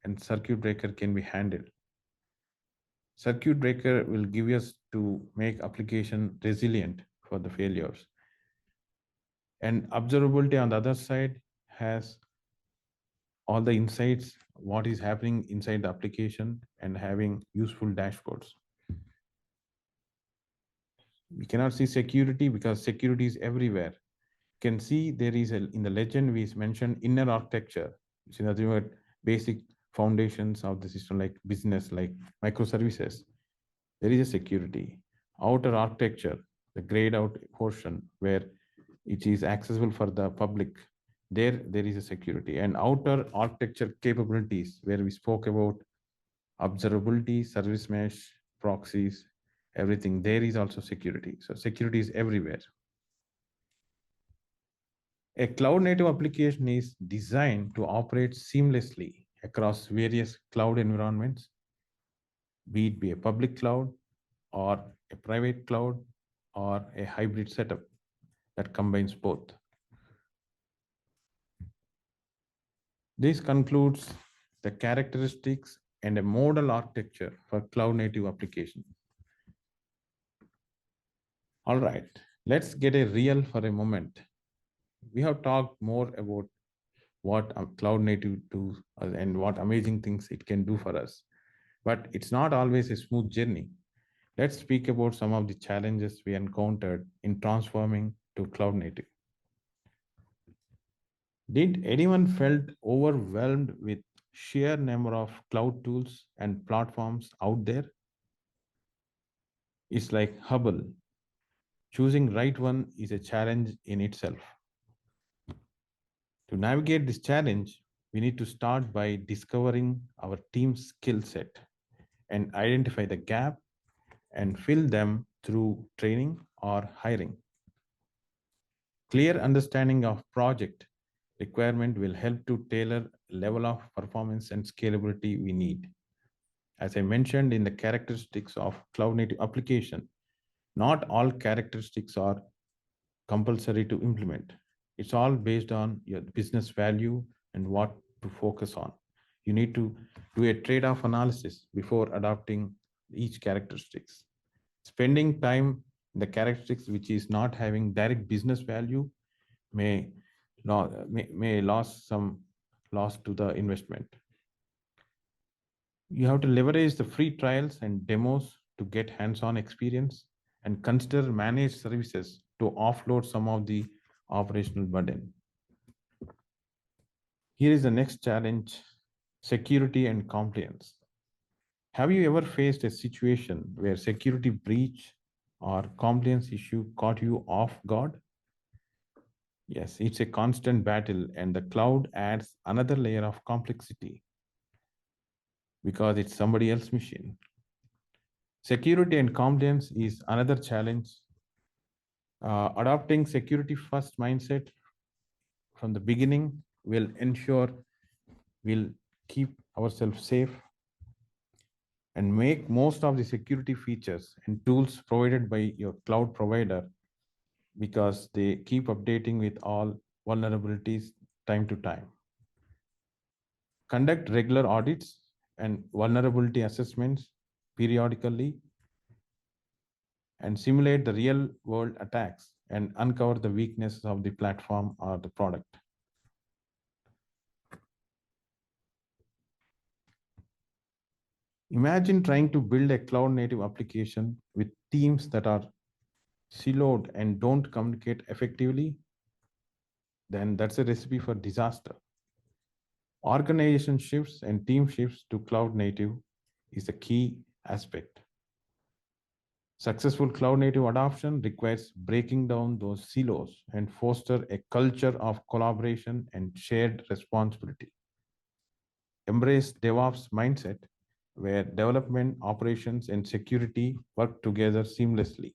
and circuit breaker can be handled. Circuit breaker will give us to make application resilient for the failures. And observability on the other side has all the insights, what is happening inside the application, and having useful dashboards. We cannot see security because security is everywhere. You can see there is in the legend we mentioned inner architecture, which is nothing but basic foundations of the system like business, like microservices. There is a security. Outer architecture, the grayed out portion where it is accessible for the public, there is a security. And outer architecture capabilities where we spoke about observability, service mesh, proxies, everything, there is also security. So security is everywhere. A cloud native application is designed to operate seamlessly across various cloud environments, be it a public cloud or a private cloud or a hybrid setup that combines both. This concludes the characteristics and a model architecture for cloud native application. All right, let's get a real for a moment. We have talked more about what cloud native do and what amazing things it can do for us, but it's not always a smooth journey. Let's speak about some of the challenges we encountered in transforming to cloud native. Did anyone felt overwhelmed with sheer number of cloud tools and platforms out there? It's like Hubble. Choosing right one is a challenge in itself. To navigate this challenge, we need to start by discovering our team's skill set and identify the gap and fill them through training or hiring. Clear understanding of project requirement will help to tailor level of performance and scalability we need. As I mentioned in the characteristics of cloud native application, not all characteristics are compulsory to implement. It's all based on your business value and what to focus on. You need to do a trade-off analysis before adopting each characteristics. Spending time in the characteristics which is not having direct business value may lose to the investment. You have to leverage the free trials and demos to get hands-on experience and consider managed services to offload some of the operational burden. Here is the next challenge: security and compliance. Have you ever faced a situation where security breach or compliance issue caught you off guard? Yes, it's a constant battle, and the cloud adds another layer of complexity because it's somebody else's machine. Security and compliance is another challenge. Adopting security first mindset from the beginning will ensure we'll keep ourselves safe and make most of the security features and tools provided by your cloud provider, because they keep updating with all vulnerabilities time to time. Conduct regular audits and vulnerability assessments periodically and simulate the real world attacks and uncover the weaknesses of the platform or the product. Imagine trying to build a cloud native application with teams that are siloed and don't communicate effectively. Then that's a recipe for disaster. Organization shifts and team shifts to cloud native is a key aspect. Successful cloud native adoption requires breaking down those silos and foster a culture of collaboration and shared responsibility. Embrace DevOps mindset, where development, operations, and security work together seamlessly.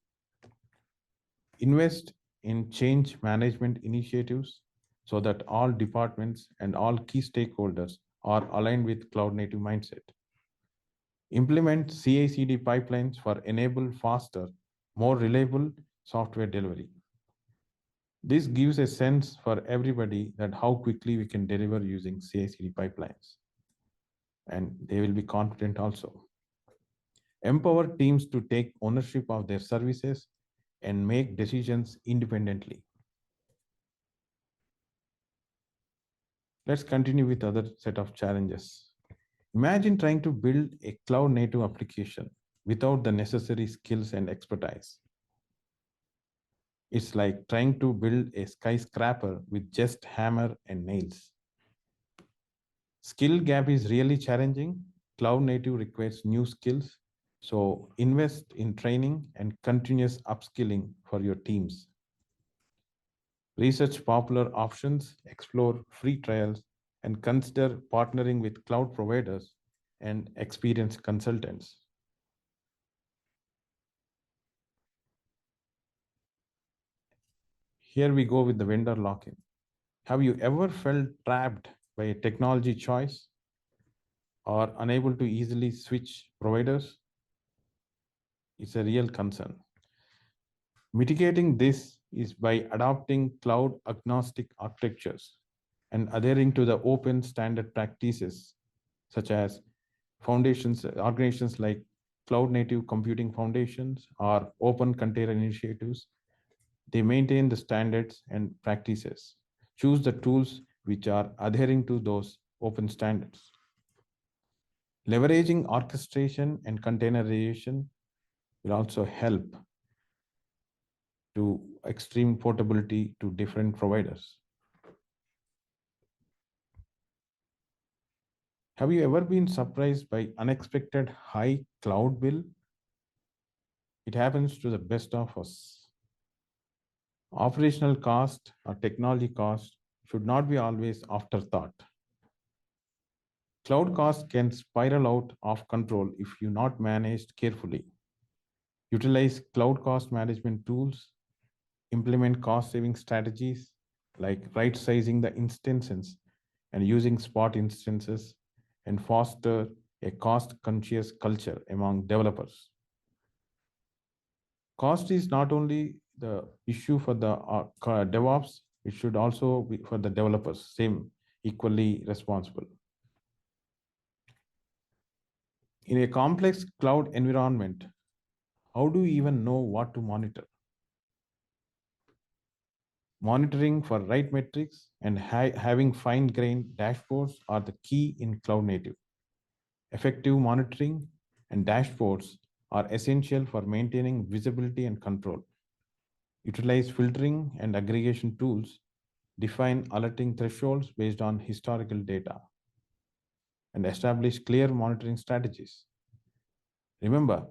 Invest in change management initiatives so that all departments and all key stakeholders are aligned with cloud native mindset. Implement CI/CD pipelines for enable faster, more reliable software delivery. This gives a sense for everybody that how quickly we can deliver using CI/CD pipelines, and they will be confident also. Empower teams to take ownership of their services and make decisions independently. Let's continue with other set of challenges. Imagine trying to build a cloud native application without the necessary skills and expertise. It's like trying to build a skyscraper with just hammer and nails. Skill gap is really challenging. Cloud native requires new skills. So invest in training and continuous upskilling for your teams. Research popular options, explore free trials, and consider partnering with cloud providers and experienced consultants. Here we go with the vendor lock-in. Have you ever felt trapped by a technology choice or unable to easily switch providers? It's a real concern. Mitigating this is by adopting cloud agnostic architectures and adhering to the open standard practices, such as foundations, organizations like Cloud Native Computing Foundations or Open Container Initiatives. They maintain the standards and practices. Choose the tools which are adhering to those open standards. Leveraging orchestration and containerization will also help to extreme portability to different providers. Have you ever been surprised by unexpected high cloud bill? It happens to the best of us. Operational cost or technology cost should not be always afterthought. Cloud costs can spiral out of control if you not managed carefully. Utilize cloud cost management tools, implement cost saving strategies like right sizing the instances and using spot instances, and foster a cost conscious culture among developers. Cost is not only the issue for the DevOps, it should also be for the developers, same equally responsible. In a complex cloud environment, how do you even know what to monitor? Monitoring for right metrics and having fine-grained dashboards are the key in cloud native. Effective monitoring and dashboards are essential for maintaining visibility and control. Utilize filtering and aggregation tools, define alerting thresholds based on historical data, and establish clear monitoring strategies. Remember,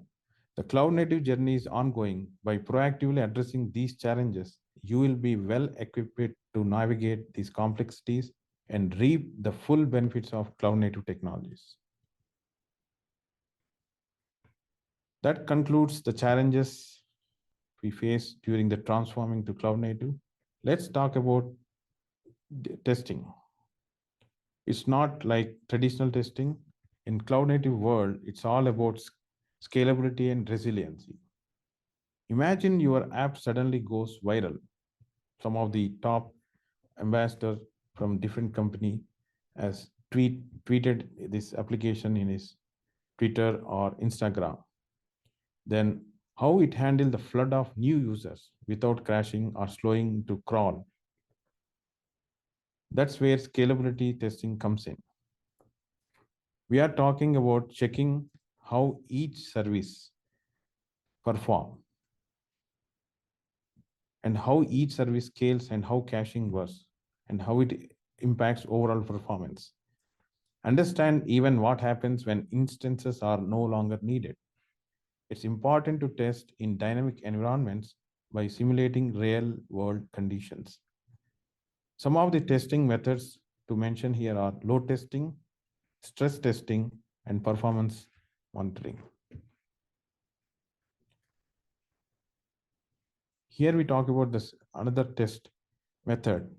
the cloud native journey is ongoing. By proactively addressing these challenges, you will be well equipped to navigate these complexities and reap the full benefits of cloud native technologies. That concludes the challenges we face during the transforming to cloud native. Let's talk about testing. It's not like traditional testing. In cloud native world, it's all about scalability and resiliency. Imagine your app suddenly goes viral. Some of the top ambassadors from different company has tweeted this application in his Twitter or Instagram. Then how it handled the flood of new users without crashing or slowing to crawl. That's where scalability testing comes in. We are talking about checking how each service perform and how each service scales and how caching works and how it impacts overall performance. Understand even what happens when instances are no longer needed. It's important to test in dynamic environments by simulating real world conditions. Some of the testing methods to mention here are load testing, stress testing, and performance monitoring. Here we talk about this another test method.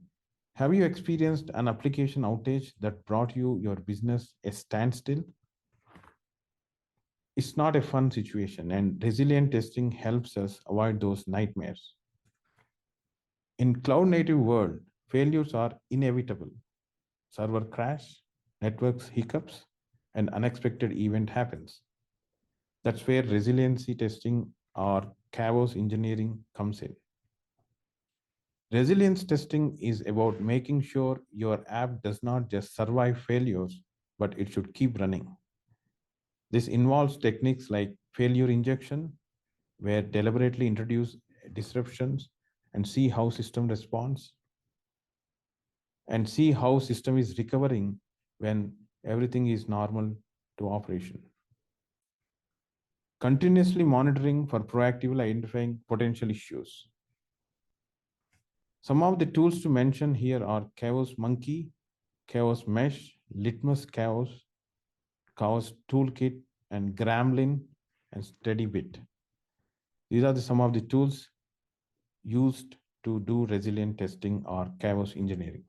Have you experienced an application outage that brought your business a standstill? It's not a fun situation, and resilient testing helps us avoid those nightmares. In cloud native world, failures are inevitable. Server crash, networks hiccups, and unexpected event happens. That's where resiliency testing or chaos engineering comes in. Resilience testing is about making sure your app does not just survive failures, but it should keep running. This involves techniques like failure injection, where deliberately introduce disruptions and see how system responds and see how system is recovering when everything is normal to operation. Continuously monitoring for proactively identifying potential issues. Some of the tools to mention here are Chaos Monkey, Chaos Mesh, Litmus Chaos, Chaos Toolkit, and Gremlin and SteadyBit. These are some of the tools used to do resilient testing or chaos engineering.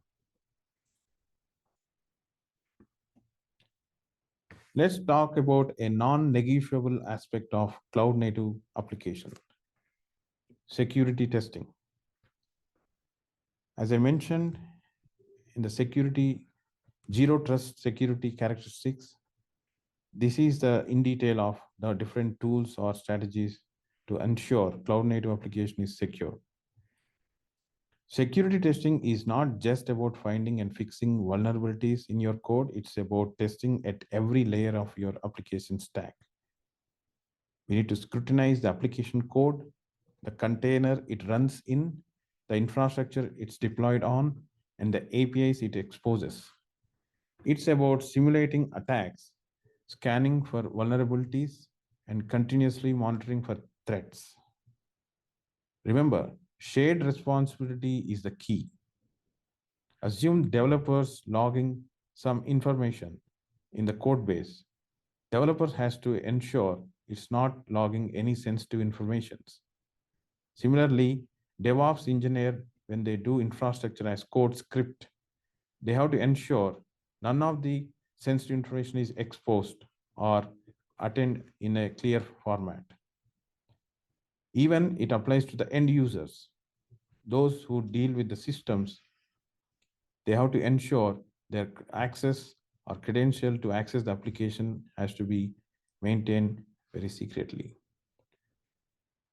Let's talk about a non-negotiable aspect of cloud native application, security testing. As I mentioned in the security, zero trust security characteristics, this is the in detail of the different tools or strategies to ensure cloud native application is secure. Security testing is not just about finding and fixing vulnerabilities in your code, it's about testing at every layer of your application stack. We need to scrutinize the application code, the container it runs in, the infrastructure it's deployed on, and the APIs it exposes. It's about simulating attacks, scanning for vulnerabilities, and continuously monitoring for threats. Remember, shared responsibility is the key. Assume developers logging some information in the code base. Developers has to ensure it's not logging any sensitive informations. Similarly, DevOps engineer, when they do infrastructure as code script, they have to ensure none of the sensitive information is exposed or attained in a clear format. Even it applies to the end users, those who deal with the systems. They have to ensure their access or credential to access the application has to be maintained very secretly.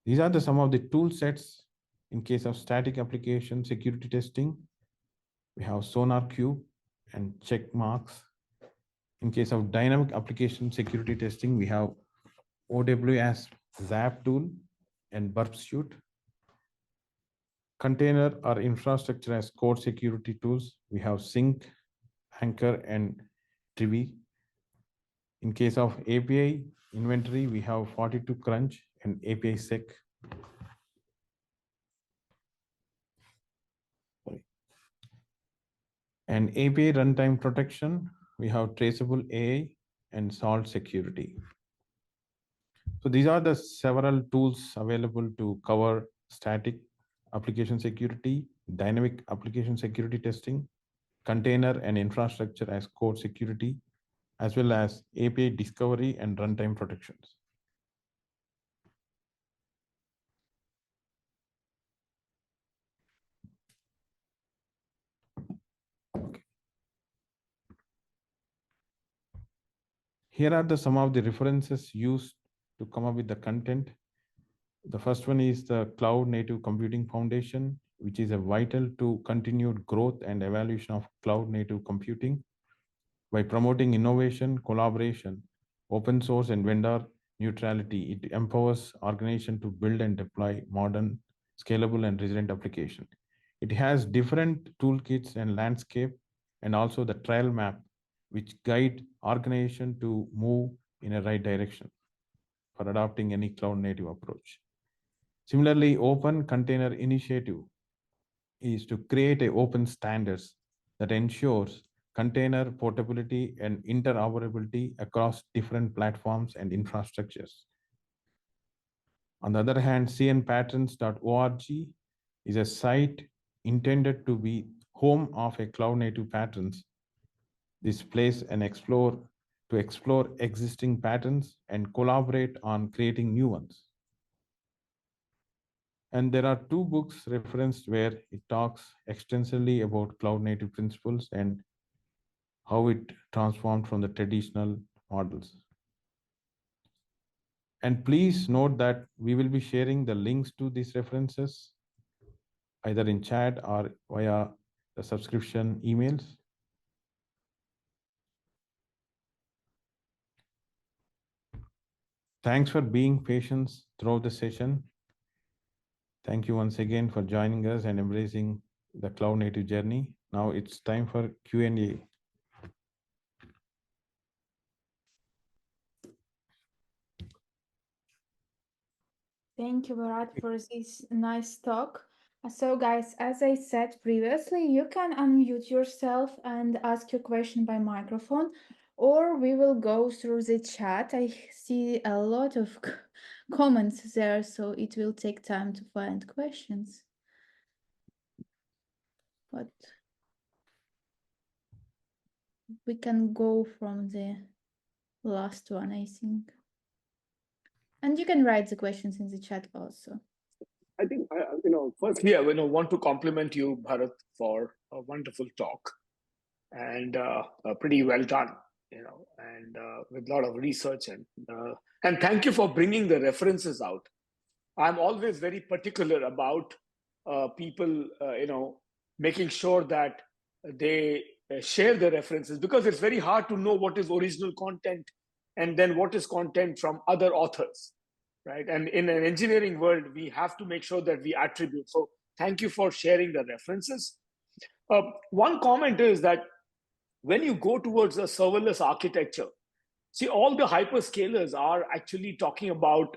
These are some of the tool sets in case of static application security testing. We have Sonar Cube and check marks. In case of dynamic application security testing, we have OWASP Zap tool and Burp Suite. Container or infrastructure as code security tools, we have Sync, Anchor, and Trivi. In case of API inventory, we have 42 Crunch and API Sec. And API runtime protection, we have Traceable AI and Salt Security. So these are the several tools available to cover static application security, dynamic application security testing, container and infrastructure as code security, as well as API discovery and runtime protections. Okay. Here are some of the references used to come up with the content. The first one is the Cloud Native Computing Foundation, which is a vital to continued growth and evaluation of cloud native computing by promoting innovation, collaboration, open source, and vendor neutrality. It empowers organizations to build and deploy modern, scalable, and resilient applications. It has different toolkits and landscape, and also the trial map which guide organization to move in a right direction for adopting any cloud native approach. Similarly, Open Container Initiative is to create open standards that ensures container portability and interoperability across different platforms and infrastructures. On the other hand, cnpatterns.org is a site intended to be home of a cloud native patterns. This place and explore existing patterns and collaborate on creating new ones. And there are 2 books referenced where it talks extensively about cloud native principles and how it transformed from the traditional models. And please note that we will be sharing the links to these references either in chat or via the subscription emails. Thanks for being patient throughout the session. Thank you once again for joining us and embracing the cloud native journey. Now it's time for Q&A. Thank you, Bharat, for this nice talk. So, guys, as I said previously, you can unmute yourself and ask your question by microphone, or we will go through the chat. I see a lot of comments there, so it will take time to find questions. But we can go from the last one, I think. And you can write the questions in the chat also. I think, firstly, I want to compliment you, Bharat, for a wonderful talk and pretty well done, and with a lot of research. And thank you for bringing the references out. I'm always very particular about people, making sure that they share the references, because it's very hard to know what is original content and then what is content from other authors. Right. And in an engineering world, we have to make sure that we attribute. So thank you for sharing the references. One comment is that when you go towards a serverless architecture, see, all the hyperscalers are actually talking about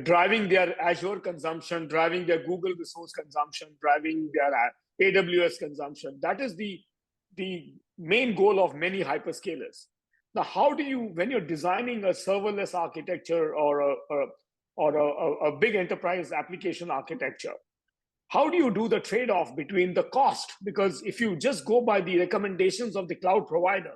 driving their Azure consumption, driving their Google resource consumption, driving their AWS consumption. That is the main goal of many hyperscalers. Now, how do you, when you're designing a serverless architecture or a big enterprise application architecture, how do you do the trade-off between the cost? Because if you just go by the recommendations of the cloud provider,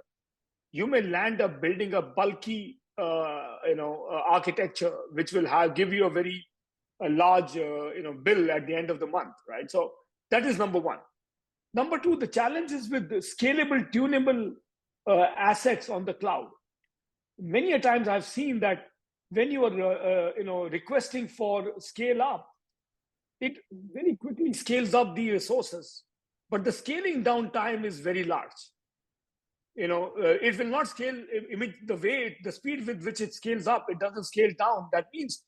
you may land up building a bulky, architecture, which will give you a large, bill at the end of the month, right? So that is number one. Number two, the challenge is with the scalable, tunable assets on the cloud. Many a times I've seen that when you are requesting for scale up, it very quickly scales up the resources, but the scaling down time is very large. It will not scale the speed with which it scales up. It doesn't scale down. That means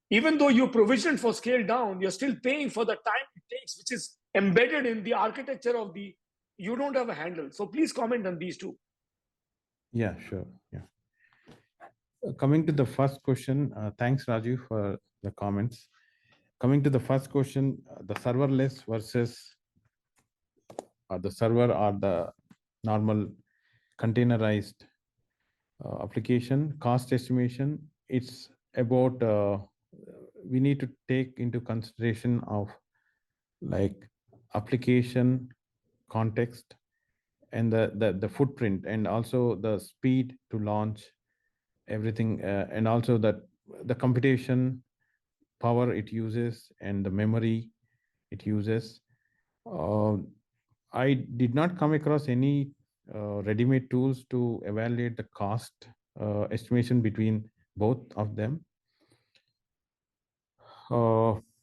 even though you provision for scale down, you're still paying for the time it takes, which is embedded in the architecture of you don't have a handle. So please comment on these two. Yeah, sure. Yeah. Coming to the first question, thanks, Raju, for the comments. Coming to the first question, the serverless versus the server or the normal containerized application cost estimation. It's about we need to take into consideration of like application context and the footprint, and also the speed to launch everything, and also the computation power it uses and the memory it uses. I did not come across any ready-made tools to evaluate the cost estimation between both of them.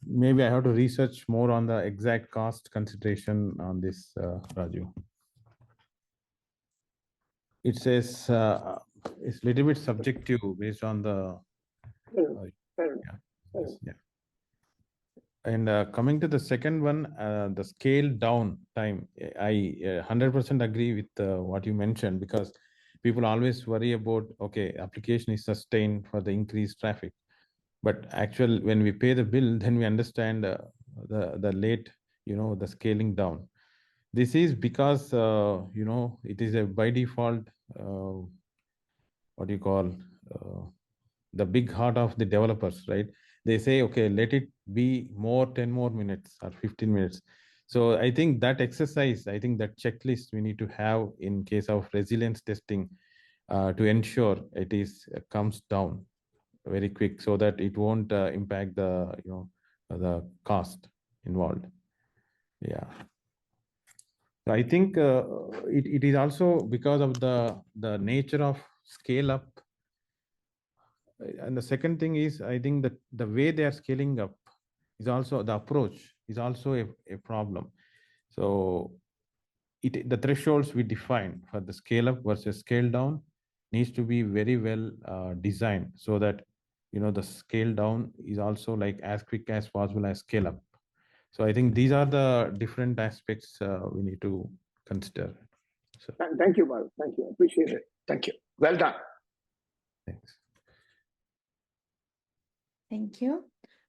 Maybe I have to research more on the exact cost consideration on this, Raju. It says it's a little bit subjective based on the. Fair enough. Yeah. And coming to the second one, the scale down time, I 100% agree with what you mentioned, because people always worry about, okay, application is sustained for the increased traffic. But actually, when we pay the bill, then we understand the late, the scaling down. This is because, it is a by default, what do you call, uh, the big heart of the developers, right? They say, okay, let it be more 10 more minutes or 15 minutes. So I think that exercise, I think that checklist we need to have in case of resilience testing, to ensure it is comes down very quick, so that it won't impact the cost involved. Yeah. So I think it is also because of the nature of scale up. And the second thing is, I think that the way they are scaling up is also, the approach is also a problem. So the thresholds we define for the scale up versus scale down needs to be very well designed, so that the scale down is also like as quick as possible as scale up. So I think these are the different aspects we need to consider. So Thank you, Bharat. Thank you. Appreciate it. Thank you. Well done. thanks. Thank you.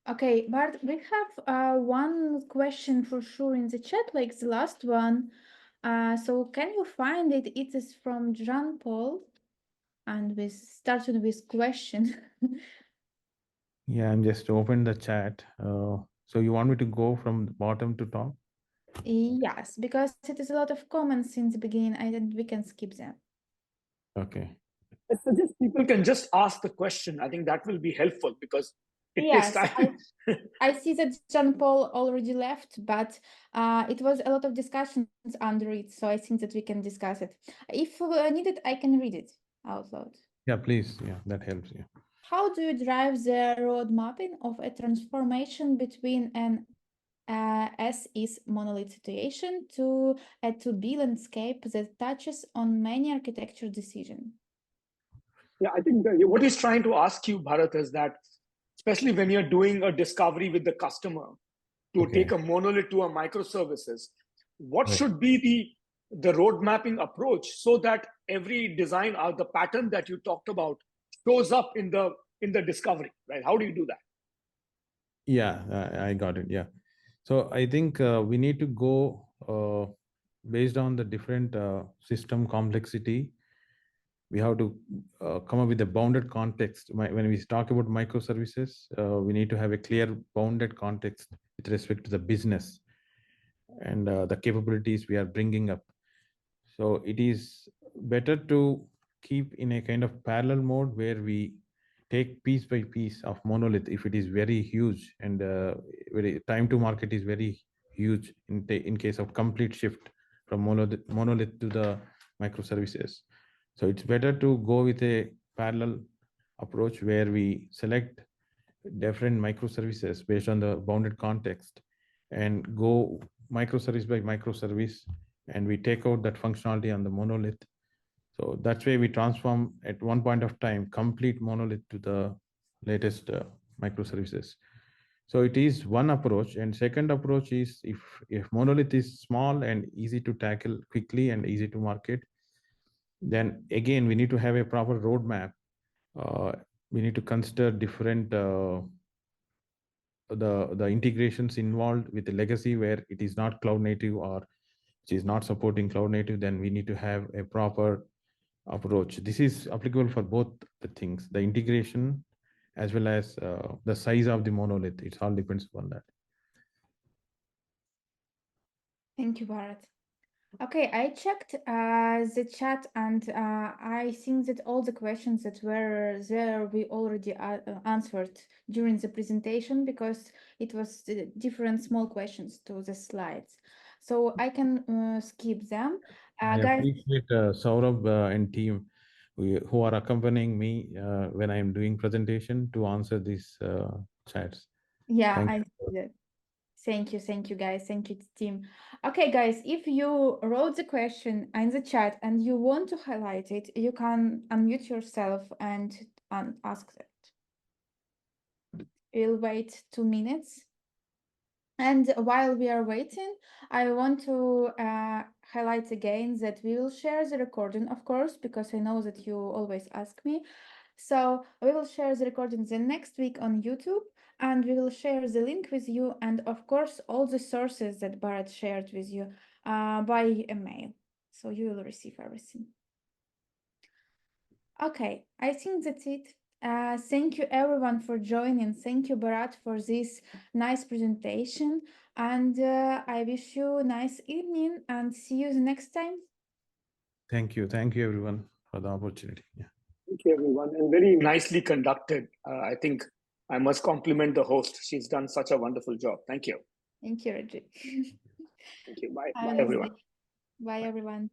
Okay, Bart, we have one question for sure in the chat, like the last one. So can you find it? It is from Jean Paul, and we started with question. Yeah, I'm just open the chat. So you want me to go from the bottom to top? Yes, because it is a lot of comments in the beginning, and we can skip them. Okay. I suggest people can just ask the question. I think that will be helpful because it takes Yes, time. I see that Jean Paul already left, but it was a lot of discussions under it, so I think that we can discuss it. If needed, I can read it out loud. Yeah, please. Yeah, that helps. Yeah. How do you drive the road mapping of a transformation between an as-is monolith situation to a to-be landscape that touches on many architecture decisions? Yeah, I think what he's trying to ask you, Bharat, is that especially when you're doing a discovery with the customer to Okay. take a monolith to a microservices, what Right. should be the road mapping approach so that every design or the pattern that you talked about shows up in the discovery, right? How do you do that? Yeah, I got it. Yeah. So I think we need to go based on the different system complexity. We have to come up with a bounded context. When we talk about microservices, we need to have a clear bounded context with respect to the business and the capabilities we are bringing up. So it is better to keep in a kind of parallel mode where we take piece by piece of monolith if it is very huge, and very time to market is very huge in case of complete shift from monolith to the microservices. So it's better to go with a parallel approach where we select different microservices based on the bounded context and go microservice by microservice, and we take out that functionality on the monolith. So that's why we transform at one point of time complete monolith to the latest microservices. So it is one approach. And second approach is, if monolith is small and easy to tackle quickly and easy to market, then again we need to have a proper roadmap. We need to consider different the integrations involved with the legacy where it is not cloud native or which is not supporting cloud native. Then we need to have a proper approach. This is applicable for both the things, the integration as well as the size of the monolith. It all depends upon that. Thank you, Bharat. Okay, I checked the chat, and I think that all the questions that were there we already answered during the presentation, because it was different small questions to the slides. So I can skip them. I Guys, appreciate Saurabh and team who are accompanying me when I am doing presentation to answer these chats. yeah, Thank I you. see that. Thank you, guys. Thank you, team. Okay, guys, if you wrote the question in the chat and you want to highlight it, you can unmute yourself and ask it. We'll wait 2 minutes. And while we are waiting, I want to highlight again that we will share the recording, of course, because I know that you always ask me. So we will share the recording the next week on YouTube, and we will share the link with you, and of course, all the sources that Bharat shared with you by email. So you will receive everything. Okay, I think that's it. Thank you everyone for joining. Thank you, Bharat, for this nice presentation. And I wish you a nice evening and see you the next time. Thank you. Thank you, everyone, for the opportunity. Yeah. Thank you, everyone, and very nicely conducted. I think I must compliment the host. She's done such a wonderful job. Thank you. Thank you, Reggie. Thank you. Bye. Have a Bye, nice everyone. day. Bye, everyone.